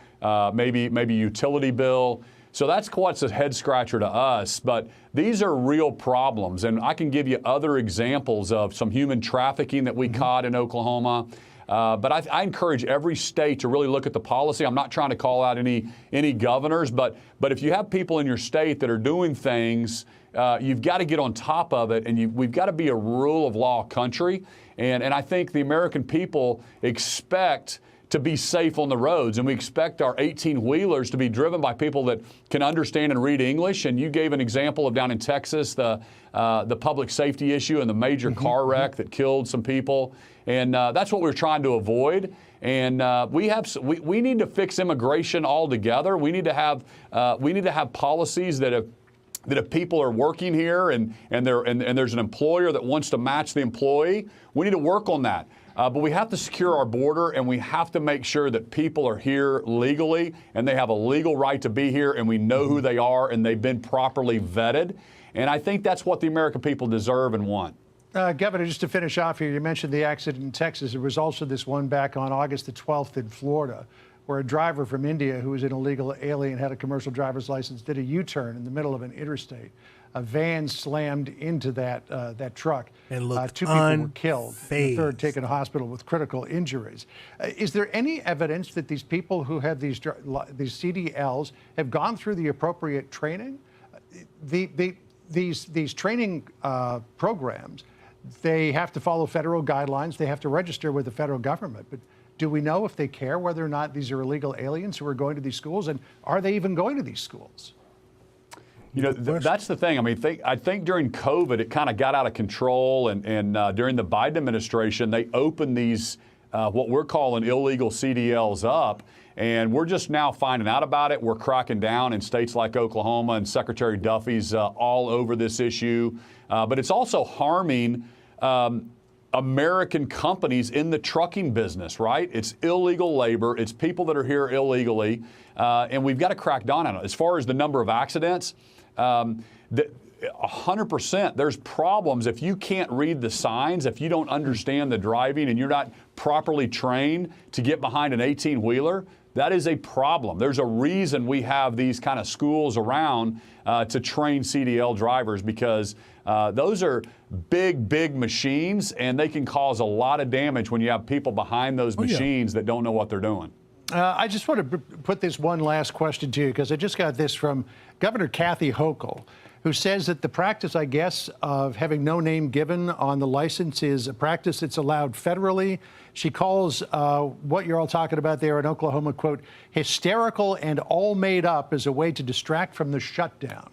maybe a utility bill. So that's what's a head scratcher to us, but these are real problems. And I can give you other examples of some human trafficking that we caught in Oklahoma. But I encourage every state to really look at the policy. I'm not trying to call out any governors, but if you have people in your state that are doing things, you've got to get on top of it, and we've got to be a rule of law country. And I think the American people expect to be safe on the roads, and we expect our 18-wheelers to be driven by people that can understand and read English. And you gave an example of down in Texas, the public safety issue and the major car wreck that killed some people. And that's what we're trying to avoid. And we need to fix immigration altogether. We need to have policies that if people are working here and there's an employer that wants to match the employee, we need to work on that. But we have to secure our border, and we have to make sure that people are here legally and they have a legal right to be here, and we know who they are and they've been properly vetted. And I think that's what the American people deserve and want. Governor, just to finish off here, you mentioned the accident in Texas. There was also this one back on August the 12th in Florida, where a driver from India who was an illegal alien, had a commercial driver's license, did a U-turn in the middle of an interstate. A van slammed into that truck. And two people were killed. The third taken to hospital with critical injuries. Is there any evidence that these people who have these CDLs have gone through the appropriate training? These training programs, they have to follow federal guidelines. They have to register with the federal government. But do we know if they care whether or not these are illegal aliens who are going to these schools? And are they even going to these schools? That's the thing. I think during COVID, it kind of got out of control. And during the Biden administration, they opened these, what we're calling illegal CDLs up. And we're just now finding out about it. We're cracking down in states like Oklahoma, and Secretary Duffy's all over this issue. But it's also harming American companies in the trucking business, right? It's illegal labor. It's people that are here illegally. And we've got to crack down on it. As far as the number of accidents, 100%, there's problems if you can't read the signs, if you don't understand the driving and you're not properly trained to get behind an 18-wheeler. That is a problem. There's a reason we have these kind of schools around to train CDL drivers, because those are big machines, and they can cause a lot of damage when you have people behind those machines that don't know what they're doing. I just want to put this one last question to you, because I just got this from Governor Kathy Hochul, who says that the practice, I guess, of having no name given on the license is a practice that's allowed federally. She calls what you're all talking about there in Oklahoma, quote, hysterical and all made up as a way to distract from the shutdown.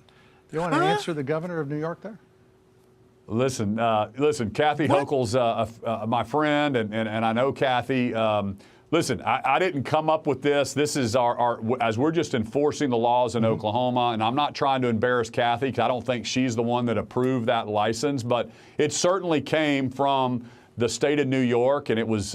Do you want to answer the governor of New York there? Listen, Kathy Hochul's my friend, and I know Kathy. Listen, I didn't come up with this. This is as we're just enforcing the laws in Oklahoma, and I'm not trying to embarrass Kathy, because I don't think she's the one that approved that license, but it certainly came from the state of New York, and it was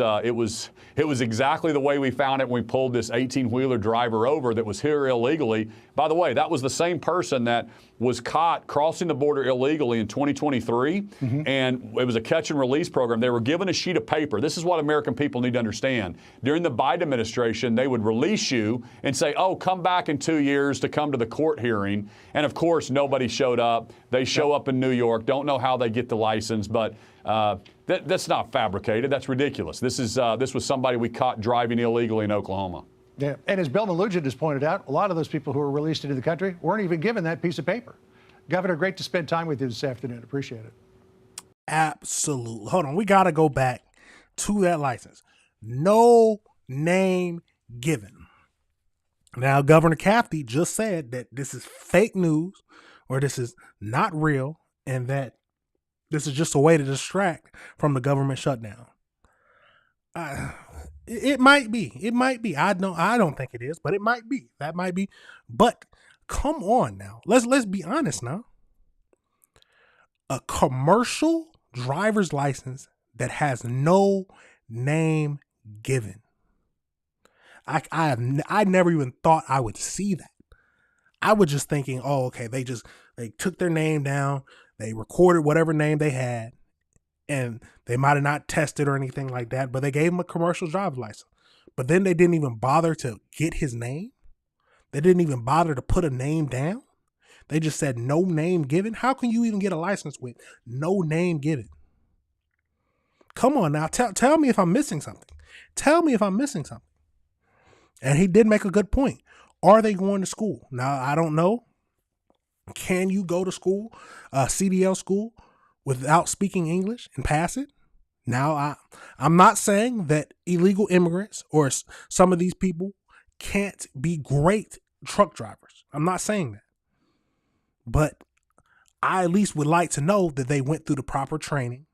exactly the way we found it when we pulled this 18-wheeler driver over that was here illegally. By the way, that was the same person that was caught crossing the border illegally in 2023, and it was a catch and release program. They were given a sheet of paper. This is what American people need to understand. During the Biden administration, they would release you and say, oh, come back in 2 years to come to the court hearing. And of course, nobody showed up. They show up in New York, don't know how they get the license, but that's not fabricated. That's ridiculous. This was somebody we caught driving illegally in Oklahoma. Yeah, and as Bill Malugin has pointed out, a lot of those people who were released into the country weren't even given that piece of paper. Governor, great to spend time with you this afternoon. Appreciate it. Absolutely. Hold on. We got to go back to that license. No name given. Now, Governor Cafferty just said that this is fake news or this is not real and that this is just a way to distract from the government shutdown. It might be. It might be. I don't think it is, but it might be. That might be. But come on now. Let's be honest now. A commercial driver's license that has no name given. I never even thought I would see that. I was just thinking, oh, okay, they took their name down, they recorded whatever name they had, and they might have not tested or anything like that, but they gave him a commercial driver's license. But then they didn't even bother to get his name. They didn't even bother to put a name down. They just said no name given. How can you even get a license with no name given? Come on now, tell me if I'm missing something. Tell me if I'm missing something. And he did make a good point. Are they going to school? Now, I don't know. Can you go to school, CDL school, without speaking English and pass it? Now, I'm not saying that illegal immigrants or some of these people can't be great truck drivers. I'm not saying that. But I at least would like to know that they went through the proper training,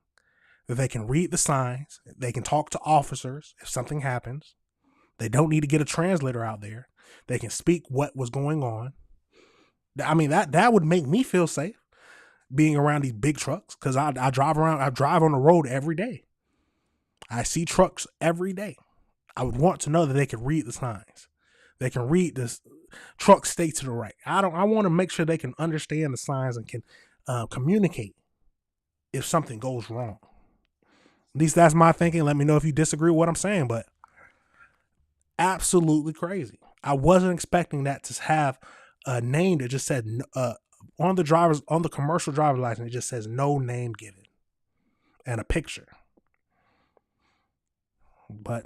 that they can read the signs, they can talk to officers if something happens. They don't need to get a translator out there. They can speak what was going on. I mean, that would make me feel safe being around these big trucks, because I drive on the road every day. I see trucks every day. I would want to know that they can read the signs. They can read this truck stay to the right. I want to make sure they can understand the signs and can communicate if something goes wrong. At least that's my thinking. Let me know if you disagree with what I'm saying, but absolutely crazy. I wasn't expecting that to have a name that just said on the commercial driver's license, it just says no name given and a picture. But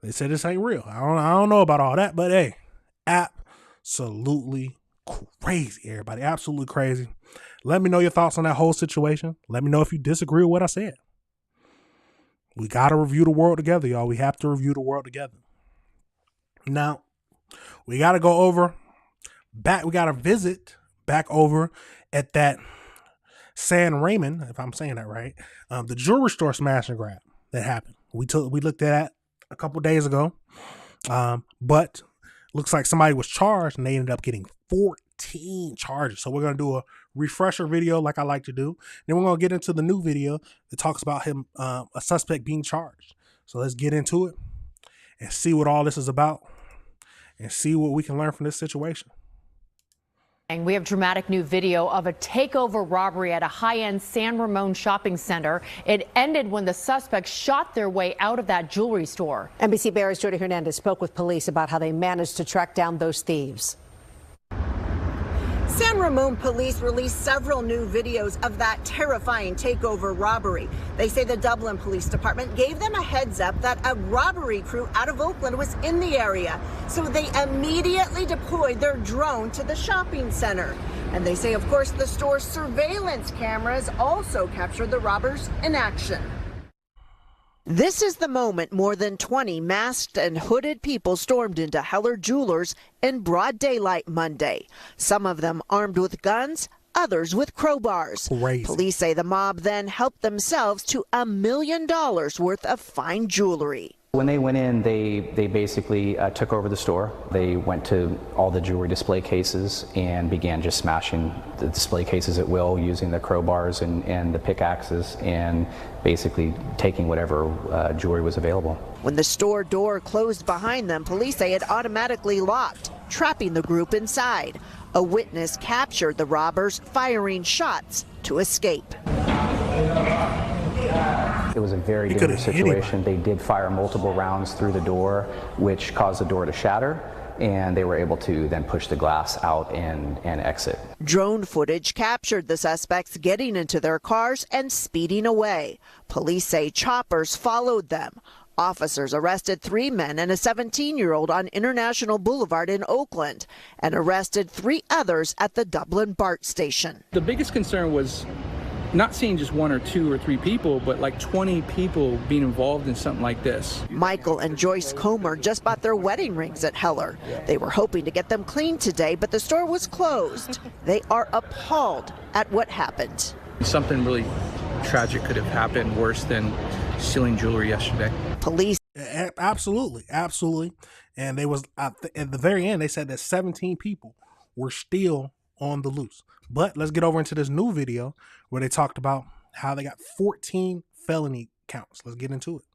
they said this ain't real. I don't know about all that, but hey, absolutely crazy, everybody. Absolutely crazy. Let me know your thoughts on that whole situation. Let me know if you disagree with what I said. We got to review the world together, y'all. We have to review the world together. Now, we got to go over back. We got to visit back over at that San Raymond, if I'm saying that right, the jewelry store smash and grab that happened. We looked at that a couple days ago, but looks like somebody was charged and they ended up getting 14 charges. So we're going to do a refresher video like I like to do. Then we're going to get into the new video that talks about him, a suspect being charged. So let's get into it and see what all this is about and see what we can learn from this situation. And we have dramatic new video of a takeover robbery at a high-end San Ramon shopping center. It ended when the suspects shot their way out of that jewelry store. NBC Barry's Jody Hernandez spoke with police about how they managed to track down those thieves. San Ramon police released several new videos of that terrifying takeover robbery. They say the Dublin Police Department gave them a heads up that a robbery crew out of Oakland was in the area. So they immediately deployed their drone to the shopping center. And they say, of course, the store's surveillance cameras also captured the robbers in action. This is the moment more than 20 masked and hooded people stormed into Heller Jewelers in broad daylight Monday. Some of them armed with guns, others with crowbars. Crazy. Police say the mob then helped themselves to $1 million worth of fine jewelry. When they went in, they basically took over the store. They went to all the jewelry display cases and began just smashing the display cases at will, using the crowbars and the pickaxes, and basically taking whatever jewelry was available. When the store door closed behind them, police say it automatically locked, trapping the group inside. A witness captured the robbers firing shots to escape. It was a very dangerous situation. They did fire multiple rounds through the door, which caused the door to shatter, and they were able to then push the glass out and exit. Drone footage captured the suspects getting into their cars and speeding away. Police say choppers followed them. Officers arrested 3 men and a 17-year-old on International Boulevard in Oakland and arrested 3 others at the Dublin BART station. The biggest concern was not seeing just 1 or 2 or 3 people, but like 20 people being involved in something like this. Michael and Joyce Comer just bought their wedding rings at Heller. They were hoping to get them cleaned today, but the store was closed. They are appalled at what happened. Something really tragic could have happened, worse than stealing jewelry yesterday. Police. Absolutely. And they was at the very end, they said that 17 people were still on the loose. But let's get over into this new video where they talked about how they got 14 felony counts. Let's get into it.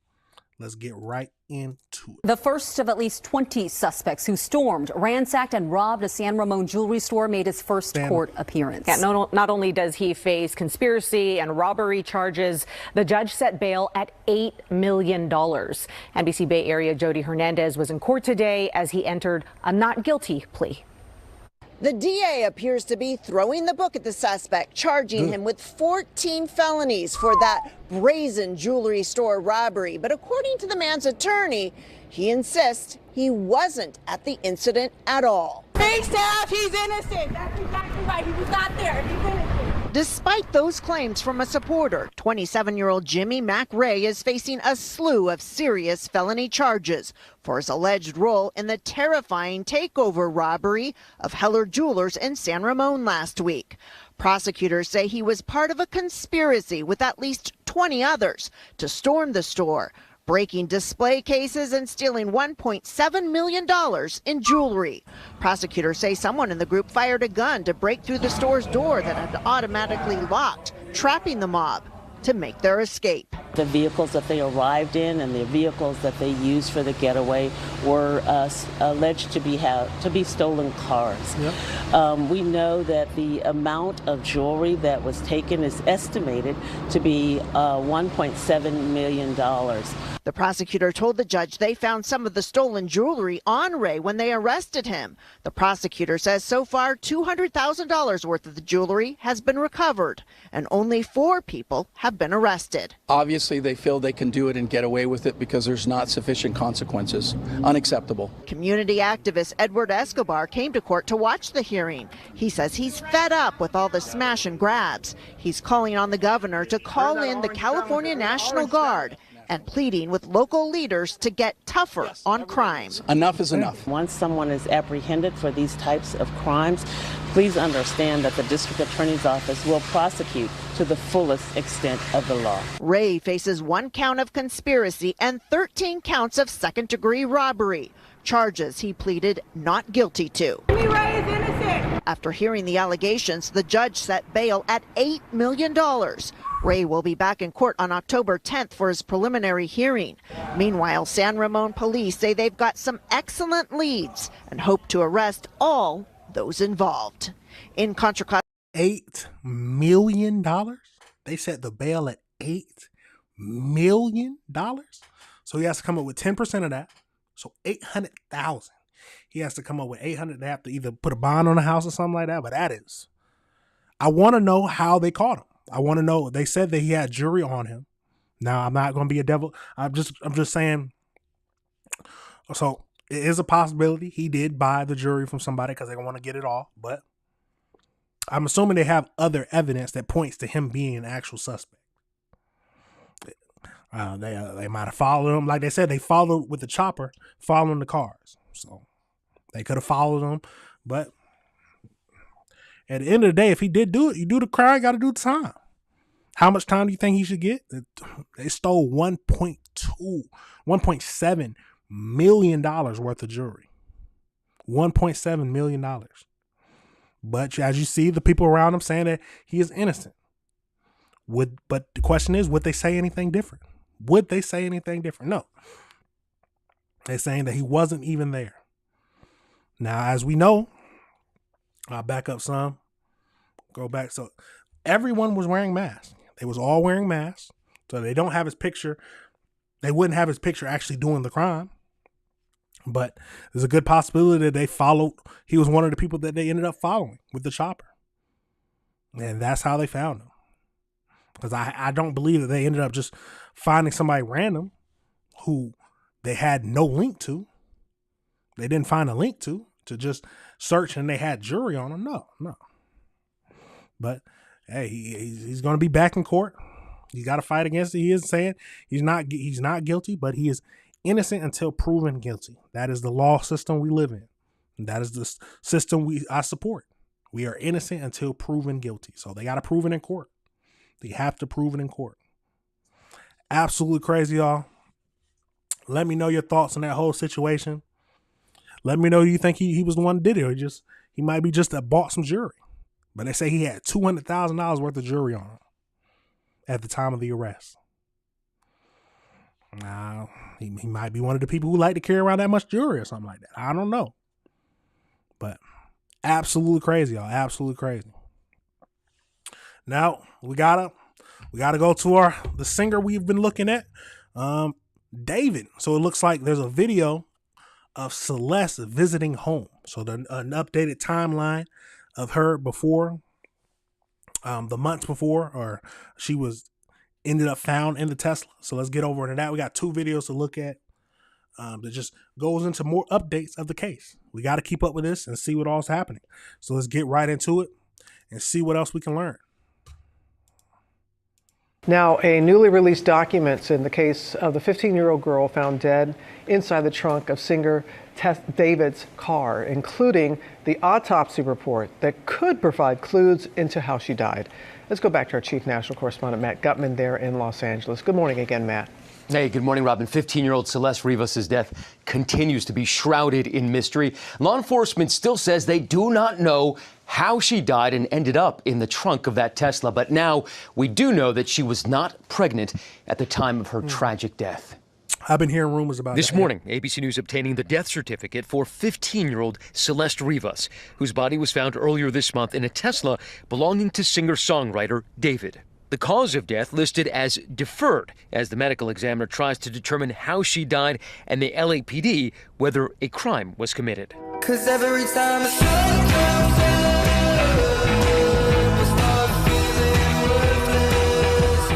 Let's get right into it. The first of at least 20 suspects who stormed, ransacked, and robbed a San Ramon jewelry store made his first court appearance. Yeah, not only does he face conspiracy and robbery charges, the judge set bail at $8 million. NBC Bay Area Jody Hernandez was in court today as he entered a not guilty plea. The DA appears to be throwing the book at the suspect, charging him with 14 felonies for that brazen jewelry store robbery. But according to the man's attorney, he insists he wasn't at the incident at all. Big staff, he's innocent. That's exactly right. He was not there. He's innocent. Despite those claims from a supporter, 27-year-old Jimmy Mac Ray is facing a slew of serious felony charges for his alleged role in the terrifying takeover robbery of Heller Jewelers in San Ramon last week. Prosecutors say he was part of a conspiracy with at least 20 others to storm the store, breaking display cases and stealing $1.7 million in jewelry. Prosecutors say someone in the group fired a gun to break through the store's door that had automatically locked, trapping the mob to make their escape. The vehicles that they arrived in and the vehicles that they used for the getaway were alleged to be stolen cars. Yep. We know that the amount of jewelry that was taken is estimated to be $1.7 million. The prosecutor told the judge they found some of the stolen jewelry on Ray when they arrested him. The prosecutor says so far $200,000 worth of the jewelry has been recovered and only 4 people have been arrested. Obviously, they feel they can do it and get away with it because there's not sufficient consequences. Unacceptable. Community activist Edward Escobar came to court to watch the hearing. He says he's fed up with all the smash and grabs. He's calling on the governor to call in the California National Guard and pleading with local leaders to get tougher on crime. Enough is enough. Once someone is apprehended for these types of crimes, please understand that the district attorney's office will prosecute to the fullest extent of the law. Ray faces 1 count of conspiracy and 13 counts of second-degree robbery, charges he pleaded not guilty to. Ray is innocent. After hearing the allegations, the judge set bail at $8 million. Ray will be back in court on October 10th for his preliminary hearing. Meanwhile, San Ramon police say they've got some excellent leads and hope to arrest all those involved. In Contra Costa, $8 million? They set the bail at $8 million? So he has to come up with 10% of that. So $800,000. He has to come up with $800,000. They have to either put a bond on the house or something like that. But that is, I want to know how they caught him. I want to know. They said that he had jewelry on him. Now, I'm not going to be a devil. I'm just saying. So it is a possibility he did buy the jewelry from somebody because they want to get it all. But I'm assuming they have other evidence that points to him being an actual suspect. They might have followed him. Like they said, they followed with the chopper, following the cars. So they could have followed him. But at the end of the day, if he did do it, you do the crime, got to do the time. How much time do you think he should get? They stole $1.7 million worth of jewelry. $1.7 million. But as you see, the people around him saying that he is innocent. But the question is, would they say anything different? Would they say anything different? No. They're saying that he wasn't even there. Now, as we know, I'll back up some. Go back. So everyone was wearing masks. They was all wearing masks. So they don't have his picture. They wouldn't have his picture actually doing the crime. But there's a good possibility that they followed. He was one of the people that they ended up following with the chopper. And that's how they found him. Because I don't believe that they ended up just finding somebody random who they had no link to. They didn't find a link to just search and they had jewelry on him. No. But hey, he's going to be back in court. He's got to fight against it. He is saying he's not guilty, but he is innocent until proven guilty. That is the law system we live in. And that is the system I support. We are innocent until proven guilty. So they got to prove it in court. They have to prove it in court. Absolutely crazy, y'all. Let me know your thoughts on that whole situation. Let me know, do you think he was the one that did it, or he might be just bought some jewelry. But they say he had $200,000 worth of jewelry on him at the time of the arrest. Now, he might be one of the people who like to carry around that much jewelry or something like that. I don't know. But absolutely crazy, y'all. Absolutely crazy. Now, we gotta go to the singer we've been looking at, David. So it looks like there's a video of Celeste visiting home. So an updated timeline of her before, the months before, or she ended up found in the Tesla. So let's get over into that. We got 2 videos to look at that just goes into more updates of the case. We got to keep up with this and see what all's happening. So let's get right into it and see what else we can learn. Now, a newly released documents in the case of the 15-year-old girl found dead inside the trunk of singer David's car, including the autopsy report that could provide clues into how she died. Let's go back to our chief national correspondent, Matt Gutman, there in Los Angeles. Good morning again, Matt. Hey, good morning, Robin. 15-year-old Celeste Rivas' death continues to be shrouded in mystery. Law enforcement still says they do not know how she died and ended up in the trunk of that Tesla. But now we do know that she was not pregnant at the time of her tragic death. I've been hearing rumors about this morning, ABC News obtaining the death certificate for 15-year-old Celeste Rivas, whose body was found earlier this month in a Tesla belonging to singer-songwriter David. The cause of death listed as deferred, as the medical examiner tries to determine how she died and the LAPD whether a crime was committed. 'Cause every time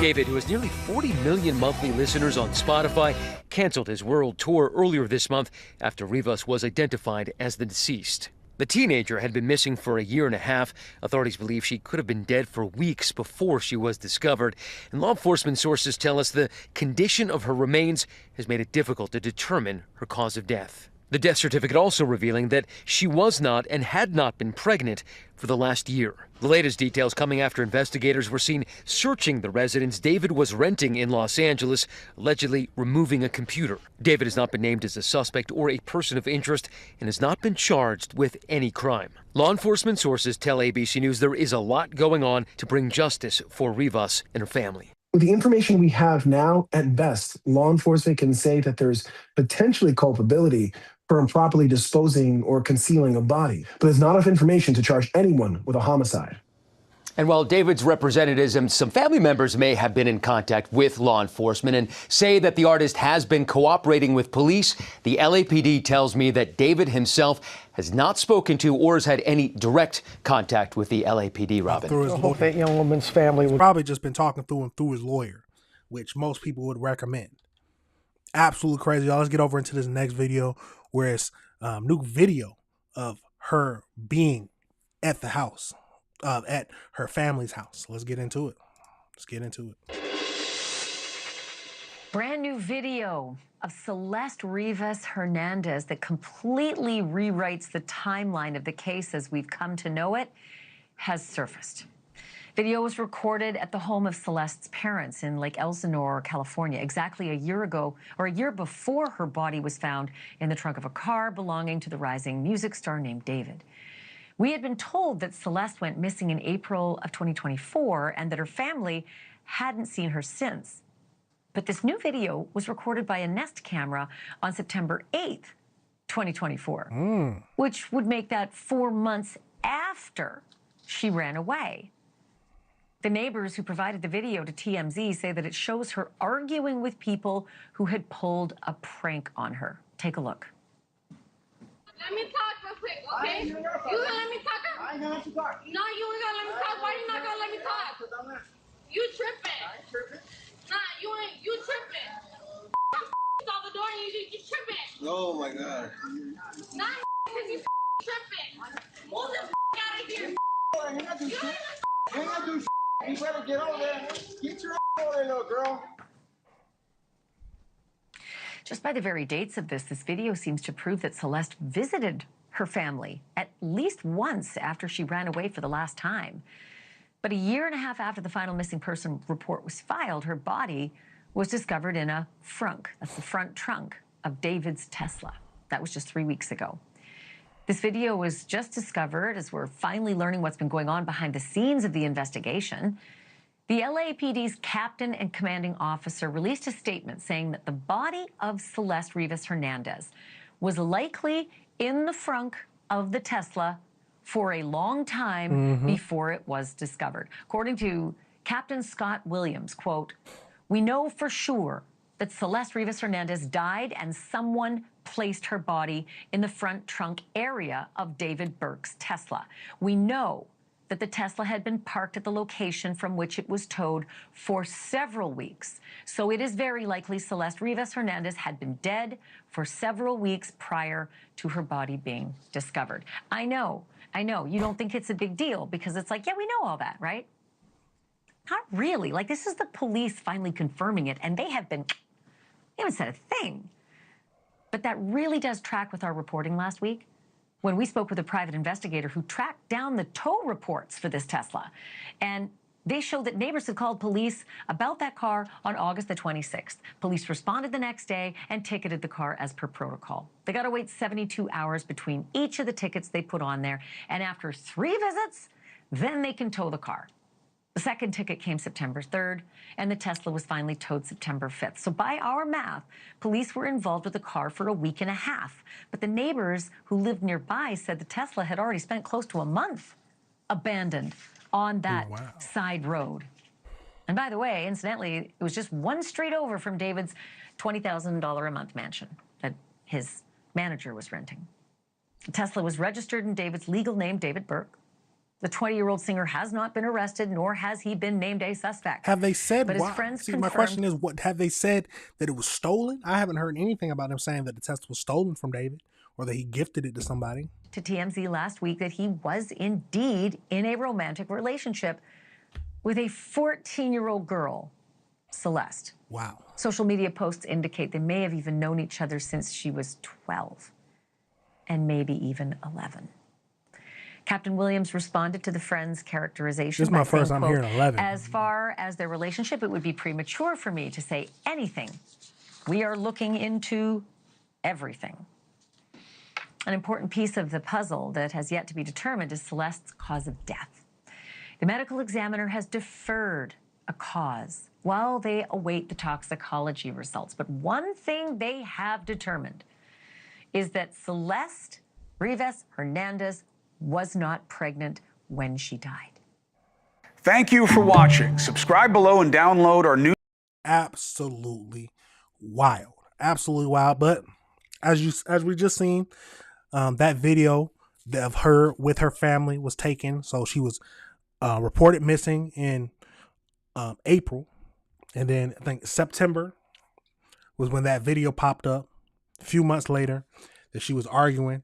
David, who has nearly 40 million monthly listeners on Spotify, canceled his world tour earlier this month after Rivas was identified as the deceased. The teenager had been missing for a year and a half. Authorities believe she could have been dead for weeks before she was discovered. And law enforcement sources tell us the condition of her remains has made it difficult to determine her cause of death. The death certificate also revealing that she was not and had not been pregnant for the last year. The latest details coming after investigators were seen searching the residence David was renting in Los Angeles, allegedly removing a computer. David has not been named as a suspect or a person of interest and has not been charged with any crime. Law enforcement sources tell ABC News there is a lot going on to bring justice for Rivas and her family. With the information we have now, at best, law enforcement can say that there's potentially culpability for improperly disposing or concealing a body, but there's not enough information to charge anyone with a homicide. And while David's representatives and some family members may have been in contact with law enforcement and say that the artist has been cooperating with police, the LAPD tells me that David himself has not spoken to or has had any direct contact with the LAPD, Robin. I hope that young woman's family would probably just been talking through him through his lawyer, which most people would recommend. Absolutely crazy, y'all. Let's get over into this next video where it's new video of her being at the house, at her family's house. Let's get into it. Brand new video of Celeste Rivas Hernandez that completely rewrites the timeline of the case as we've come to know it has surfaced. Video was recorded at the home of Celeste's parents in Lake Elsinore, California, exactly a year ago, or a year before her body was found in the trunk of a car belonging to the rising music star named David. We had been told that Celeste went missing in April of 2024 and that her family hadn't seen her since. But this new video was recorded by a Nest camera on September 8th, 2024, which would make that 4 months after she ran away. The neighbors who provided the video to TMZ say that it shows her arguing with people who had pulled a prank on her. Take a look. Let me talk real quick, okay? You gonna let me talk? I ain't gonna let you talk. No, you ain't gonna let me talk. Why you not gonna let me talk? You tripping. I ain't tripping. Nah, you tripping. Out the door and you tripping. Oh my God. Nah, because you tripping. Move this out of here. You ain't gonna do shit. You better get over there. Get your over there, little girl. Just by the very dates of this video seems to prove that Celeste visited her family at least once after she ran away for the last time. But a year and a half after the final missing person report was filed, her body was discovered in a frunk. That's the front trunk of David's Tesla. That was just 3 weeks ago. This video was just discovered as we're finally learning what's been going on behind the scenes of the investigation. The LAPD's captain and commanding officer released a statement saying that the body of Celeste Rivas Hernandez was likely in the frunk of the Tesla for a long time before it was discovered. According to Captain Scott Williams, quote, "We know for sure that Celeste Rivas Hernandez died and someone placed her body in the front trunk area of David Burke's Tesla. We know that the Tesla had been parked at the location from which it was towed for several weeks. So it is very likely Celeste Rivas Hernandez had been dead for several weeks prior to her body being discovered." I know, you don't think it's a big deal because it's like, yeah, we know all that, right? Not really. Like, this is the police finally confirming it, and they haven't said a thing. But that really does track with our reporting last week when we spoke with a private investigator who tracked down the tow reports for this Tesla. And they showed that neighbors had called police about that car on August the 26th. Police responded the next day and ticketed the car as per protocol. They got to wait 72 hours between each of the tickets they put on there. And after 3 visits, then they can tow the car. The second ticket came September 3rd, and the Tesla was finally towed September 5th. So by our math, police were involved with the car for a week and a half. But the neighbors who lived nearby said the Tesla had already spent close to a month abandoned on that side road. And by the way, incidentally, it was just 1 street over from David's $20,000 a month mansion that his manager was renting. The Tesla was registered in David's legal name, David Burke. The 20-year-old singer has not been arrested, nor has he been named a suspect. Have they said but why? His friends See, my question is, what have they said that it was stolen? I haven't heard anything about them saying that the Tesla was stolen from David or that he gifted it to somebody. To TMZ last week that he was indeed in a romantic relationship with a 14-year-old girl, Celeste. Wow. Social media posts indicate they may have even known each other since she was 12 and maybe even 11. Captain Williams responded to the friends' characterization. This is my first time hearing 11. As far as their relationship, it would be premature for me to say anything. We are looking into everything. An important piece of the puzzle that has yet to be determined is Celeste's cause of death. The medical examiner has deferred a cause while they await the toxicology results. But one thing they have determined is that Celeste Rivas Hernandez was not pregnant when she died. Thank you for watching. Subscribe below and download our new. Absolutely wild. Absolutely wild. But as we just seen, that video of her with her family was taken. So she was reported missing in April. And then I think September was when that video popped up. A few months later that she was arguing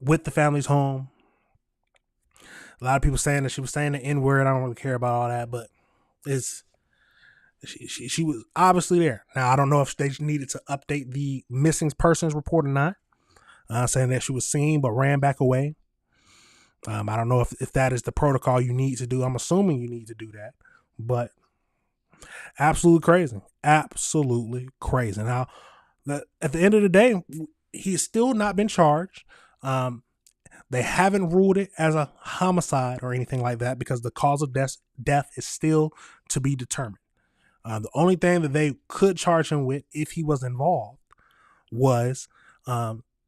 with the family's home. A lot of people saying that she was saying the N-word. I don't really care about all that, but she was obviously there. Now, I don't know if they needed to update the missing persons report or not, saying that she was seen but ran back away. I don't know if that is the protocol you need to do. I'm assuming you need to do that, but absolutely crazy. Absolutely crazy. Now, at the end of the day, he's still not been charged. They haven't ruled it as a homicide or anything like that because the cause of death is still to be determined. The only thing that they could charge him with if he was involved was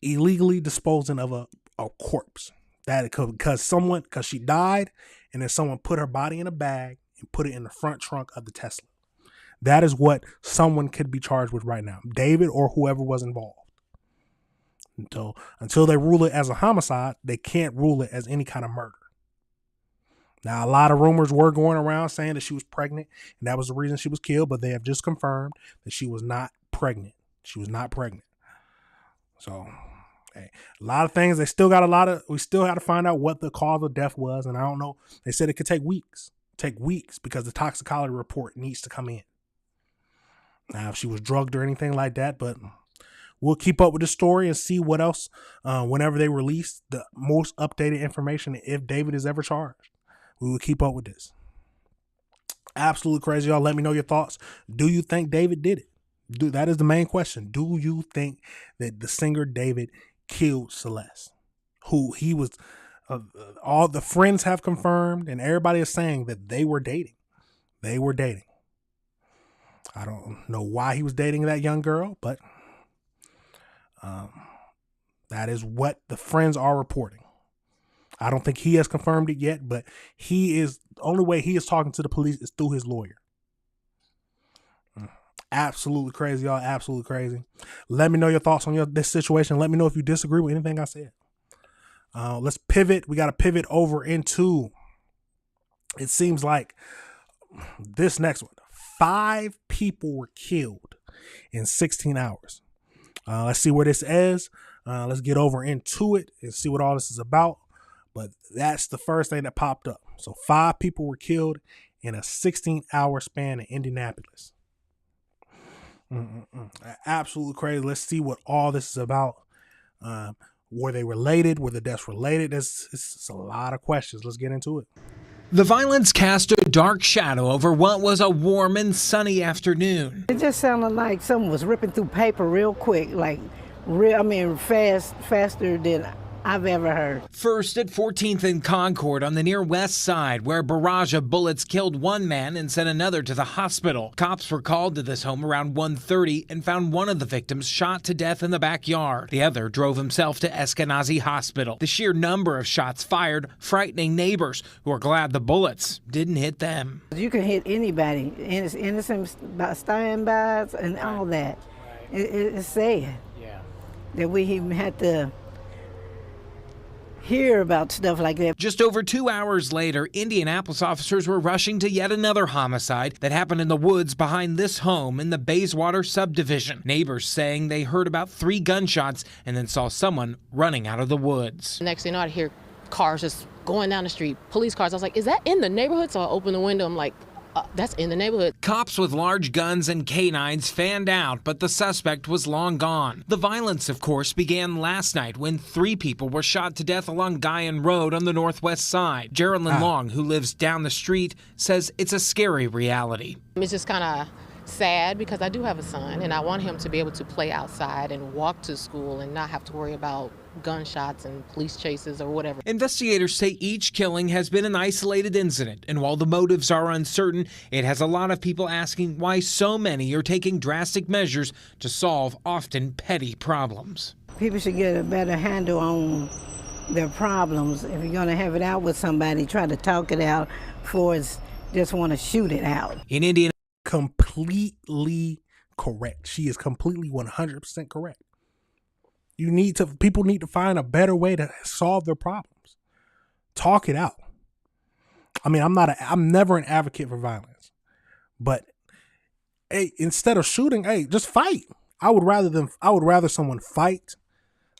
illegally disposing of a corpse. That because she died and then someone put her body in a bag and put it in the front trunk of the Tesla. That is what someone could be charged with right now, David or whoever was involved. Until they rule it as a homicide, they can't rule it as any kind of murder. Now, a lot of rumors were going around saying that she was pregnant and that was the reason she was killed, but they have just confirmed that she was not pregnant. She was not pregnant. So, hey, a lot of things. We still got to find out what the cause of death was. And I don't know. They said it could take weeks because the toxicology report needs to come in. Now, if she was drugged or anything like that, but we'll keep up with the story and see what else, whenever they release the most updated information, if David is ever charged, we will keep up with this. Absolutely crazy, y'all. Let me know your thoughts. Do you think David did it? That is the main question. Do you think that the singer David killed Celeste, who he was, all the friends have confirmed and everybody is saying that they were dating. They were dating. I don't know why he was dating that young girl, but that is what the friends are reporting. I don't think he has confirmed it yet, but the only way he is talking to the police is through his lawyer. Absolutely crazy, y'all. Absolutely crazy. Let me know your thoughts on this situation. Let me know if you disagree with anything I said. Let's pivot. We got to pivot over into, it seems like this next one. 5 people were killed in 16 hours. Let's see where this is. Let's get over into it and see what all this is about. But that's the first thing that popped up. So 5 people were killed in a 16-hour span in Indianapolis. Absolutely crazy. Let's see what all this is about. Were they related? Were the deaths related? It's a lot of questions. Let's get into it. The violence cast a dark shadow over what was a warm and sunny afternoon. It just sounded like someone was ripping through paper real quick, faster than I've ever heard. First at 14th and Concord on the near west side, where a barrage of bullets killed one man and sent another to the hospital. Cops were called to this home around 1:30 and found one of the victims shot to death in the backyard. The other drove himself to Eskenazi Hospital. The sheer number of shots fired frightening neighbors who are glad the bullets didn't hit them. You can hit anybody, innocent standbys and all that. It's sad that we even had to hear about stuff like that. Just over 2 hours later, Indianapolis officers were rushing to yet another homicide that happened in the woods behind this home in the Bayswater subdivision. Neighbors saying they heard about 3 gunshots and then saw someone running out of the woods. Next thing you know, I'd hear cars just going down the street, police cars. I was like, is that in the neighborhood? So I opened the window. I'm like, that's in the neighborhood. Cops with large guns and canines fanned out, but the suspect was long gone. The violence, of course, began last night when 3 people were shot to death along Guyan Road on the northwest side. Geraldine Long, who lives down the street, says it's a scary reality. It's just kind of sad because I do have a son and I want him to be able to play outside and walk to school and not have to worry about gunshots and police chases or whatever. Investigators say each killing has been an isolated incident, and while the motives are uncertain, it has a lot of people asking why so many are taking drastic measures to solve often petty problems. People should get a better handle on their problems. If you're going to have it out with somebody, try to talk it out before just want to shoot it out. In Indiana, completely correct. She is completely 100% correct. People need to find a better way to solve their problems. Talk it out. I mean, I'm never an advocate for violence, but hey, instead of shooting, hey, just fight. I would rather someone fight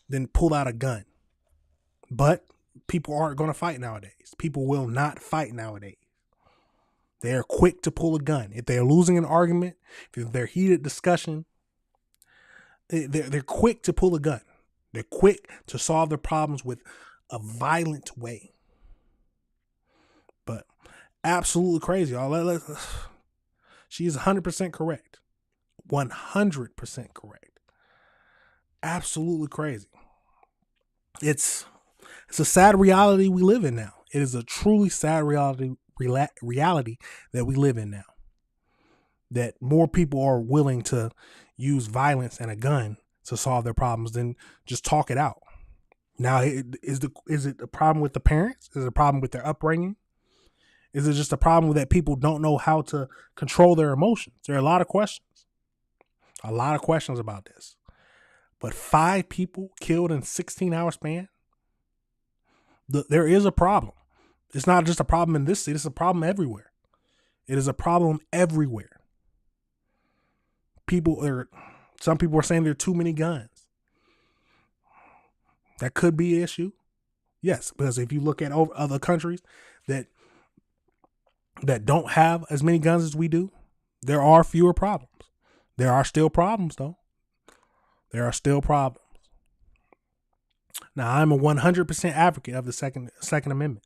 than pull out a gun. But people aren't going to fight nowadays. People will not fight nowadays. They're quick to pull a gun. If they're losing an argument, if they're heated discussion, they're quick to pull a gun. They're quick to solve their problems with a violent way. But absolutely crazy, y'all. She is 100% correct. 100% correct. Absolutely crazy. It's a sad reality we live in now. It is a truly sad reality that we live in now. That more people are willing to use violence and a gun to solve their problems than just talk it out. Now, is it a problem with the parents? Is it a problem with their upbringing? Is it just a problem that people don't know how to control their emotions? There are a lot of questions. A lot of questions about this. But 5 people killed in 16-hour span? There is a problem. It's not just a problem in this city. It's a problem everywhere. It is a problem everywhere. Some people are saying there are too many guns. That could be an issue. Yes, because if you look at other countries that don't have as many guns as we do, there are fewer problems. There are still problems, though. There are still problems. Now, I'm a 100% advocate of the Second Amendment.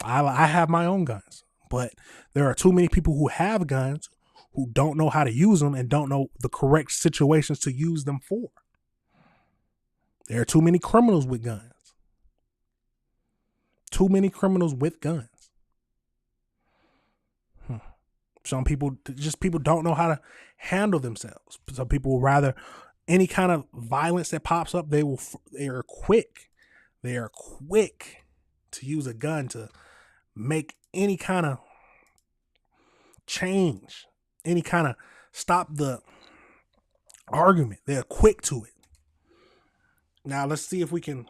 I have my own guns, but there are too many people who have guns who don't know how to use them and don't know the correct situations to use them for. There are too many criminals with guns. Too many criminals with guns. Some people don't know how to handle themselves. Some people would rather any kind of violence that pops up, they are quick to use a gun to make any kind of change, any kind of stop the argument. They're quick to it. Now let's see if we can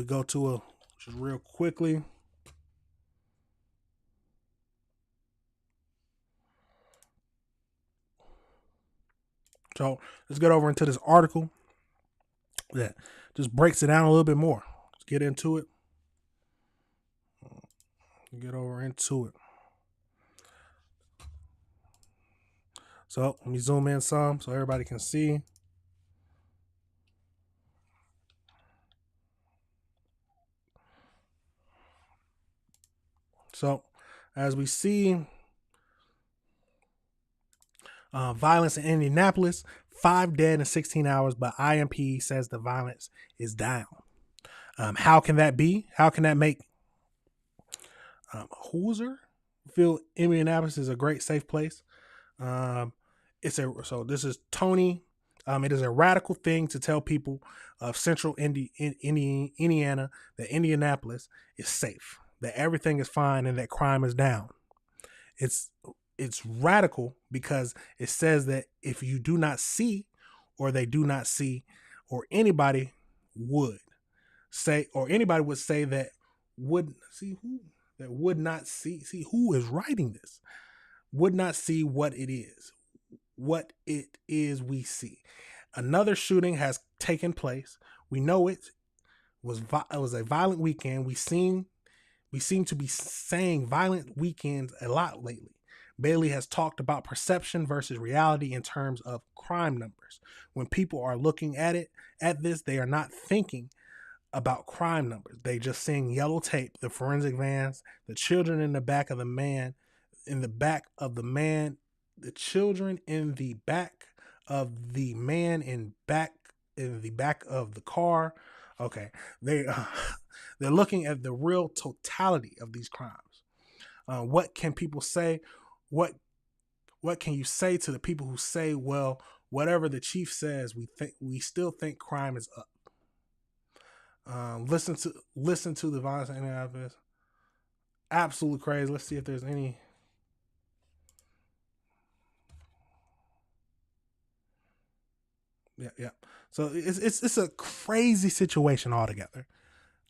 go to just real quickly. So let's get over into this article that just breaks it down a little bit more. Let's get into it. Get over into it. So let me zoom in some so everybody can see. So as we see, violence in Indianapolis, 5 dead in 16 hours, but IMP says the violence is down. How can that be? How can that make Hoosier feel Indianapolis is a great, safe place? So this is Tony. It is a radical thing to tell people of central Indiana that Indianapolis is safe, that everything is fine, and that crime is down. It's radical because it says that if you do not see, or they do not see, or anybody would say that would see who that would not see who is writing this, would not see what it is. What it is we see. Another shooting has taken place. We know it was a violent weekend. We seem to be saying violent weekends a lot lately. Bailey has talked about perception versus reality in terms of crime numbers. When people are looking at this, they are not thinking about crime numbers. They just seeing yellow tape, the forensic vans, the children in the back of the man, the children in the back of the man in the back of the car. Okay, they're looking at the real totality of these crimes. What can people say? What can you say to the people who say, well, whatever the chief says, we still think crime is up? Listen to the violence in Indianapolis. Absolutely crazy. Let's see if there's any. Yeah. So it's a crazy situation altogether.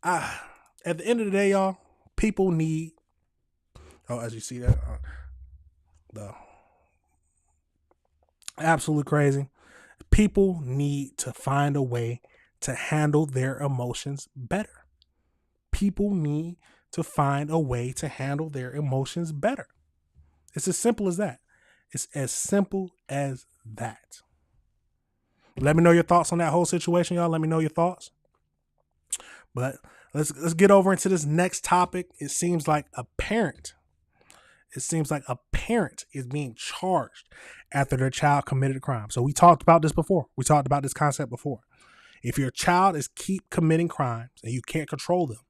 At the end of the day, y'all, people need. Oh, as you see that, the absolutely crazy. People need to find a way to handle their emotions better. People need to find a way to handle their emotions better. It's as simple as that. It's as simple as that. Let me know your thoughts on that whole situation, y'all. Let me know your thoughts. But let's get over into this next topic. It seems like a parent is being charged after their child committed a crime. So we talked about this before. We talked about this concept before. If your child is keep committing crimes and you can't control them,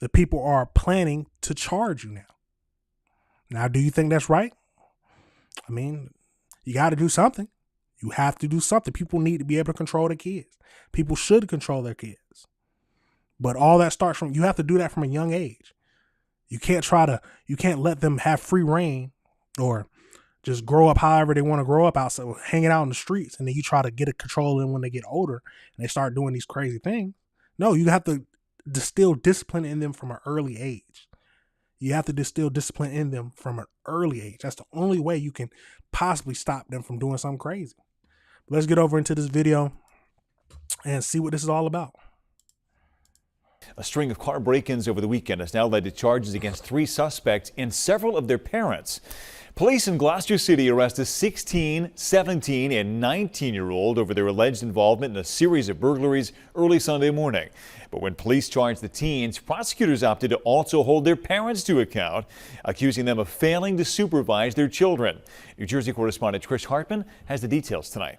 the people are planning to charge you now. Now, do you think that's right? I mean, you got to do something. You have to do something. People need to be able to control their kids. People should control their kids. But all that starts from, you have to do that from a young age. You can't let them have free reign or just grow up however they want to grow up outside, hanging out in the streets, and then you try to get a control of them when they get older and they start doing these crazy things. No, you have to distill discipline in them from an early age. You have to distill discipline in them from an early age. That's the only way you can possibly stop them from doing something crazy. But let's get over into this video and see what this is all about. A string of car break-ins over the weekend has now led to charges against 3 suspects and several of their parents. Police in Gloucester City arrested a 16, 17, and 19-year-old over their alleged involvement in a series of burglaries early Sunday morning. But when police charged the teens, prosecutors opted to also hold their parents to account, accusing them of failing to supervise their children. New Jersey correspondent Trish Hartman has the details tonight.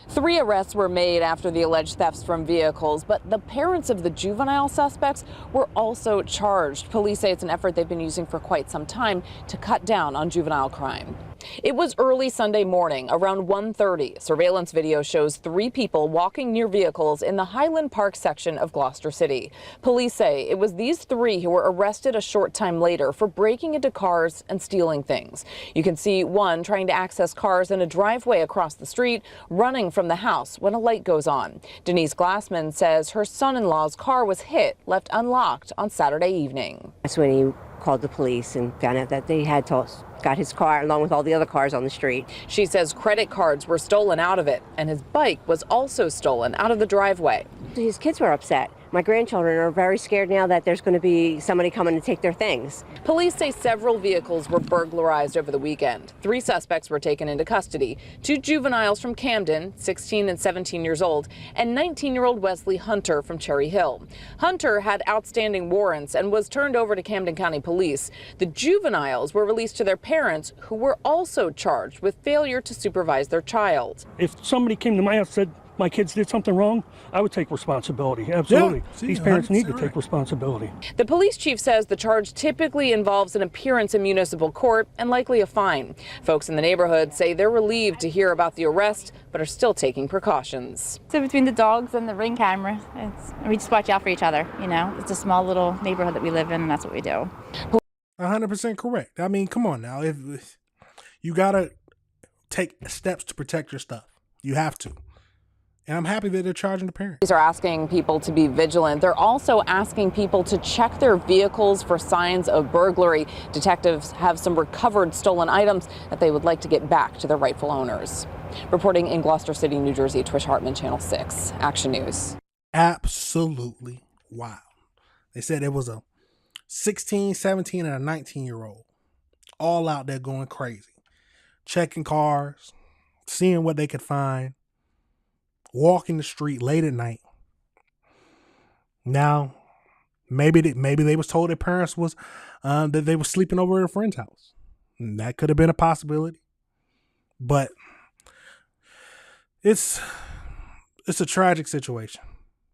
3 arrests were made after the alleged thefts from vehicles, but the parents of the juvenile suspects were also charged. Police say it's an effort they've been using for quite some time to cut down on juvenile crime. It was early Sunday morning, around 1:30. Surveillance video shows 3 people walking near vehicles in the Highland Park section of Gloucester City. Police say it was these 3 who were arrested a short time later for breaking into cars and stealing things. You can see one trying to access cars in a driveway across the street, running from the house when a light goes on. Denise Glassman says her son-in-law's car was hit, left unlocked on Saturday evening. That's when he called the police and found out that they had got his car along with all the other cars on the street. She says credit cards were stolen out of it, and his bike was also stolen out of the driveway. His kids were upset. My grandchildren are very scared now that there's going to be somebody coming to take their things. Police say several vehicles were burglarized over the weekend. 3 suspects were taken into custody. 2 juveniles from Camden, 16 and 17 years old, and 19-year-old Wesley Hunter from Cherry Hill. Hunter had outstanding warrants and was turned over to Camden County Police. The juveniles were released to their parents, who were also charged with failure to supervise their child. If somebody came to my house and said my kids did something wrong, I would take responsibility. Absolutely. Yeah, these parents need to take responsibility. The police chief says the charge typically involves an appearance in municipal court and likely a fine. Folks in the neighborhood say they're relieved to hear about the arrest, but are still taking precautions. So between the dogs and the Ring camera, we just watch out for each other. You know, it's a small little neighborhood that we live in, and that's what we do. 100% correct. I mean, come on now. If you got to take steps to protect your stuff. You have to. And I'm happy that they're charging the parents. These are asking people to be vigilant. They're also asking people to check their vehicles for signs of burglary. Detectives have some recovered stolen items that they would like to get back to their rightful owners. Reporting in Gloucester City, New Jersey, Trish Hartman, Channel 6, Action News. Absolutely wild. They said it was a 16, 17, and a 19-year-old all out there going crazy, checking cars, seeing what they could find, walking the street late at night. Now, maybe they was told their parents was that they were sleeping over at a friend's house. And that could have been a possibility. But it's a tragic situation.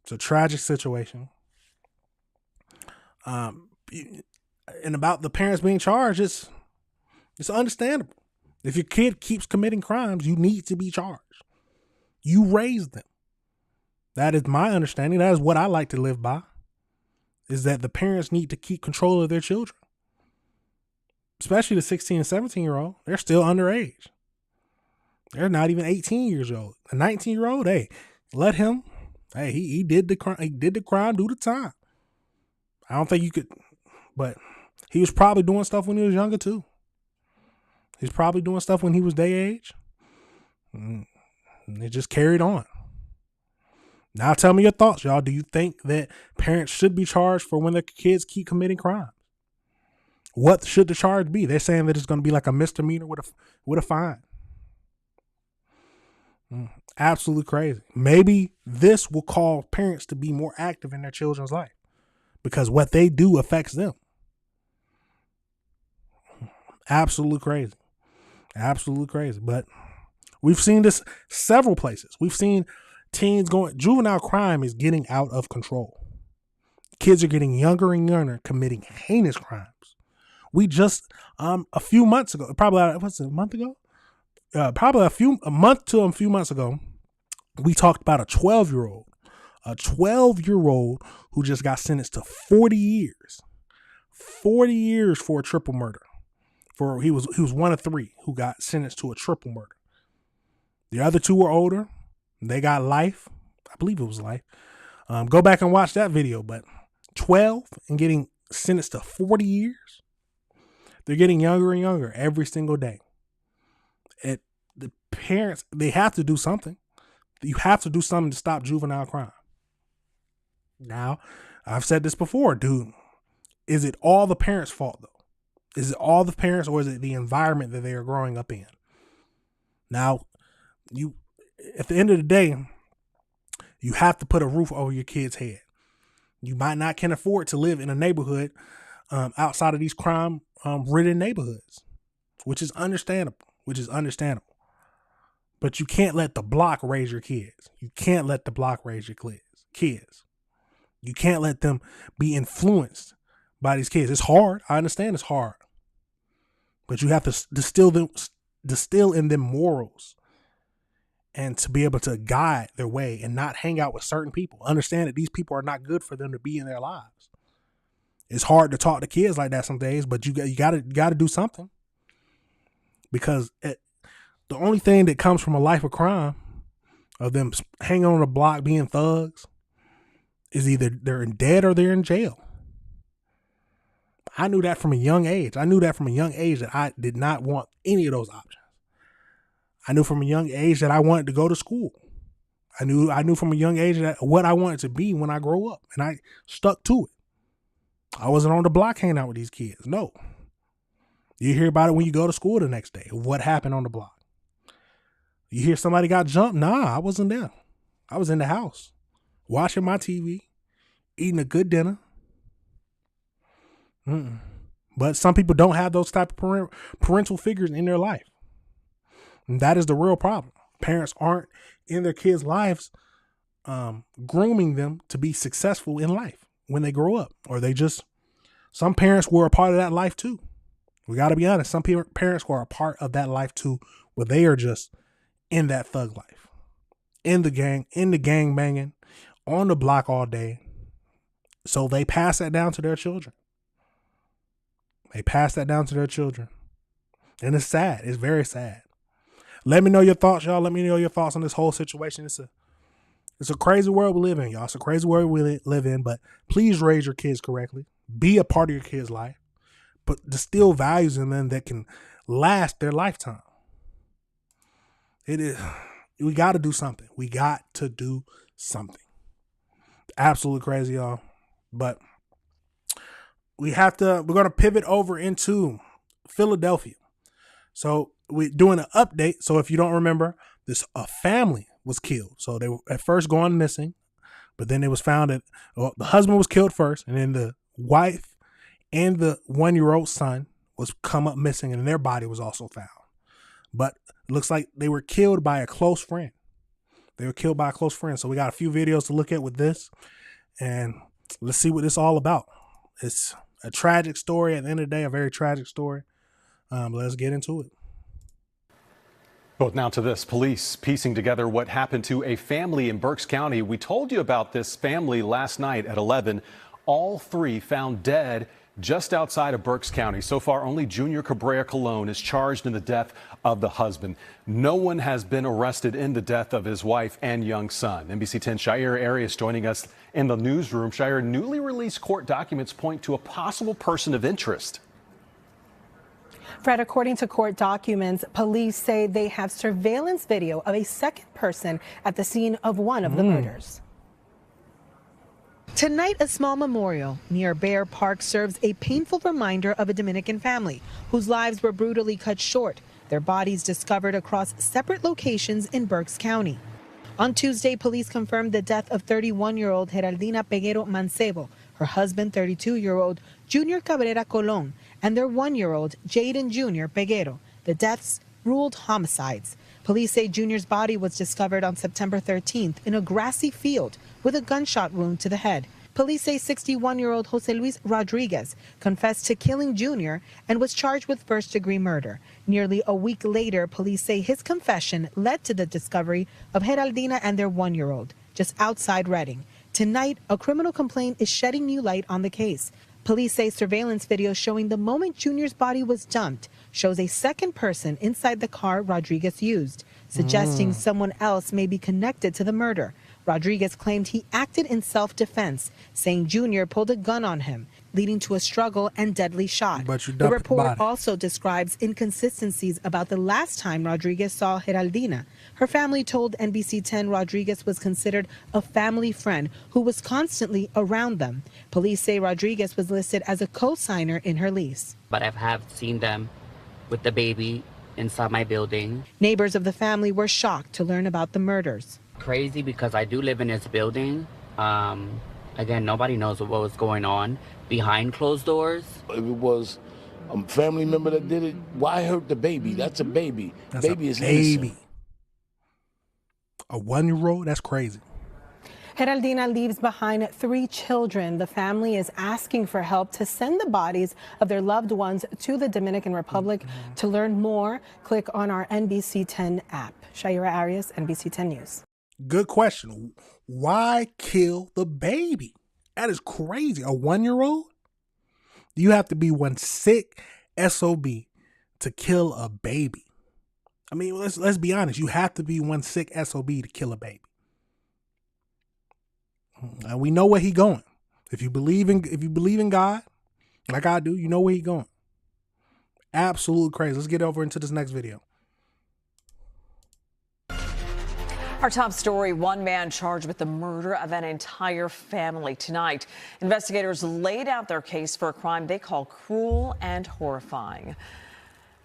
It's a tragic situation. And about the parents being charged, it's understandable. If your kid keeps committing crimes, you need to be charged. You raised them. That is my understanding. That is what I like to live by, is that the parents need to keep control of their children. Especially the 16 and 17-year-old. They're still underage. They're not even 18 years old. A 19-year-old, hey, let him. Hey, he did the crime. He did the crime, do the time. I don't think you could, but he was probably doing stuff when he was younger too. He's probably doing stuff when he was their age. And it just carried on. Now tell me your thoughts, y'all. Do you think that parents should be charged for when their kids keep committing crimes? What should the charge be? They're saying that it's going to be like a misdemeanor with a fine. Absolutely crazy. Maybe this will cause parents to be more active in their children's life because what they do affects them. Absolutely crazy. Absolutely crazy. But we've seen this several places. We've seen teens going, juvenile crime is getting out of control. Kids are getting younger and younger, committing heinous crimes. We just, a few months ago, probably, what's it, a month ago? Probably a month to a few months ago, we talked about a 12-year-old who just got sentenced to 40 years. 40 years for a triple murder. He was one of three who got sentenced to a triple murder. The other two were older. They got life. I believe it was life. Go back and watch that video. But 12 and getting sentenced to 40 years. They're getting younger and younger every single day. The parents, they have to do something. You have to do something to stop juvenile crime. Now, I've said this before, dude. Is it all the parents' fault, though? Is it all the parents, or is it the environment that they are growing up in? Now, at the end of the day, you have to put a roof over your kid's head. You might not can afford to live in a neighborhood outside of these crime-ridden neighborhoods, which is understandable. But you can't let the block raise your kids. You can't let the block raise your kids. You can't let them be influenced by these kids. It's hard. I understand it's hard. But you have to distill in them morals and to be able to guide their way and not hang out with certain people. Understand that these people are not good for them to be in their lives. It's hard to talk to kids like that some days, but you got to do something. Because the only thing that comes from a life of crime, of them hanging on the block being thugs, is either they're dead or they're in jail. I knew that from a young age. That I did not want any of those options. I knew from a young age that I wanted to go to school. I knew from a young age that what I wanted to be when I grow up, and I stuck to it. I wasn't on the block hanging out with these kids. No. You hear about it when you go to school the next day. What happened on the block? You hear somebody got jumped? Nah, I wasn't there. I was in the house, watching my TV, eating a good dinner. But some people don't have those type of parental figures in their life. And that is the real problem. Parents aren't in their kids' lives grooming them to be successful in life when they grow up. Or some parents were a part of that life too. We got to be honest. Some parents were a part of that life too, where they are just in that thug life, in the gang banging, on the block all day. So they pass that down to their children. And it's sad. It's very sad. Let me know your thoughts, y'all. Let me know your thoughts on this whole situation. It's a crazy world we live in, y'all. It's a crazy world we live in, but please raise your kids correctly. Be a part of your kids' life, but distill values in them that can last their lifetime. We got to do something. Absolutely crazy, y'all. But we're going to pivot over into Philadelphia. So we're doing an update. So if you don't remember, a family was killed. So they were at first going missing, but then it was found that the husband was killed first, and then the wife and the 1-year-old son was come up missing, and their body was also found. But it looks like they were killed by a close friend. So we got a few videos to look at with this, and let's see what it's all about. It's a tragic story at the end of the day, a very tragic story. Let's get into it. Both now to this, police piecing together what happened to a family in Berks County. We told you about this family last night at 11. All three found dead just outside of Berks County. So far, only Junior Cabrera Colon is charged in the death of the husband. No one has been arrested in the death of his wife and young son. NBC 10 Shire Arias joining us in the newsroom. Shire, newly released court documents point to a possible person of interest. Fred, according to court documents, police say they have surveillance video of a second person at the scene of one of the murders. Tonight, a small memorial near Bear Park serves a painful reminder of a Dominican family whose lives were brutally cut short. Their bodies discovered across separate locations in Berks County. On Tuesday, police confirmed the death of 31-year-old Geraldina Peguero Mancebo, her husband, 32-year-old Junior Cabrera Colon, and their 1-year-old Jaden Jr. Peguero. The deaths ruled homicides. Police say Junior's body was discovered on September 13th in a grassy field with a gunshot wound to the head. Police say 61-year-old Jose Luis Rodriguez confessed to killing Junior and was charged with first-degree murder. Nearly a week later, police say his confession led to the discovery of Geraldina and their 1-year-old just outside Reading. Tonight, a criminal complaint is shedding new light on the case. Police say surveillance video showing the moment Junior's body was dumped shows a second person inside the car Rodriguez used, suggesting someone else may be connected to the murder. Rodriguez claimed he acted in self-defense, saying Junior pulled a gun on him, leading to a struggle and deadly shot. The report also describes inconsistencies about the last time Rodriguez saw Geraldina. Her family told NBC 10 Rodriguez was considered a family friend who was constantly around them. Police say Rodriguez was listed as a co-signer in her lease. But I have seen them with the baby inside my building. Neighbors of the family were shocked to learn about the murders. Crazy because I do live in this building. Again, nobody knows what was going on behind closed doors. If it was a family member that did it, why hurt the baby? That's a baby. That's baby a is baby. innocent. A 1-year-old? That's crazy. Geraldina leaves behind 3 children. The family is asking for help to send the bodies of their loved ones to the Dominican Republic. To learn more, click on our NBC 10 app. Shaira Arias, NBC 10 News. Good question. Why kill the baby? That is crazy. A 1-year-old? You have to be one sick SOB to kill a baby. I mean, let's be honest. You have to be one sick SOB to kill a baby. And we know where he going. If you believe in God, like I do, you know where he going. Absolute crazy. Let's get over into this next video. Our top story, one man charged with the murder of an entire family tonight. Investigators laid out their case for a crime they call cruel and horrifying.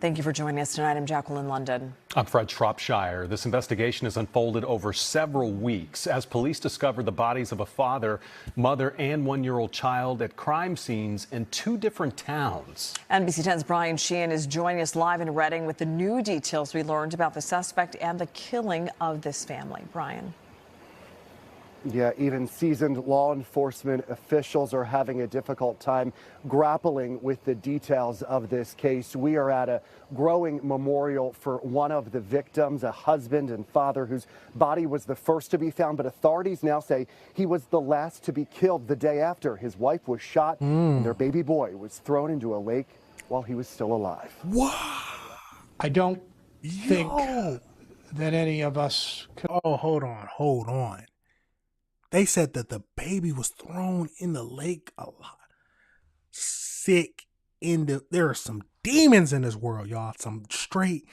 Thank you for joining us tonight. I'm Jacqueline London. I'm Fred Shropshire. This investigation has unfolded over several weeks as police discovered the bodies of a father, mother, and 1-year-old child at crime scenes in 2 different towns. NBC 10's Brian Sheehan is joining us live in Reading with the new details we learned about the suspect and the killing of this family. Brian. Yeah, even seasoned law enforcement officials are having a difficult time grappling with the details of this case. We are at a growing memorial for one of the victims, a husband and father whose body was the first to be found, but authorities now say he was the last to be killed the day after his wife was shot and their baby boy was thrown into a lake while he was still alive. What? I don't think that any of us could. Oh, hold on. They said that the baby was thrown in the lake a lot. Sick there are some demons in this world, y'all. Some straight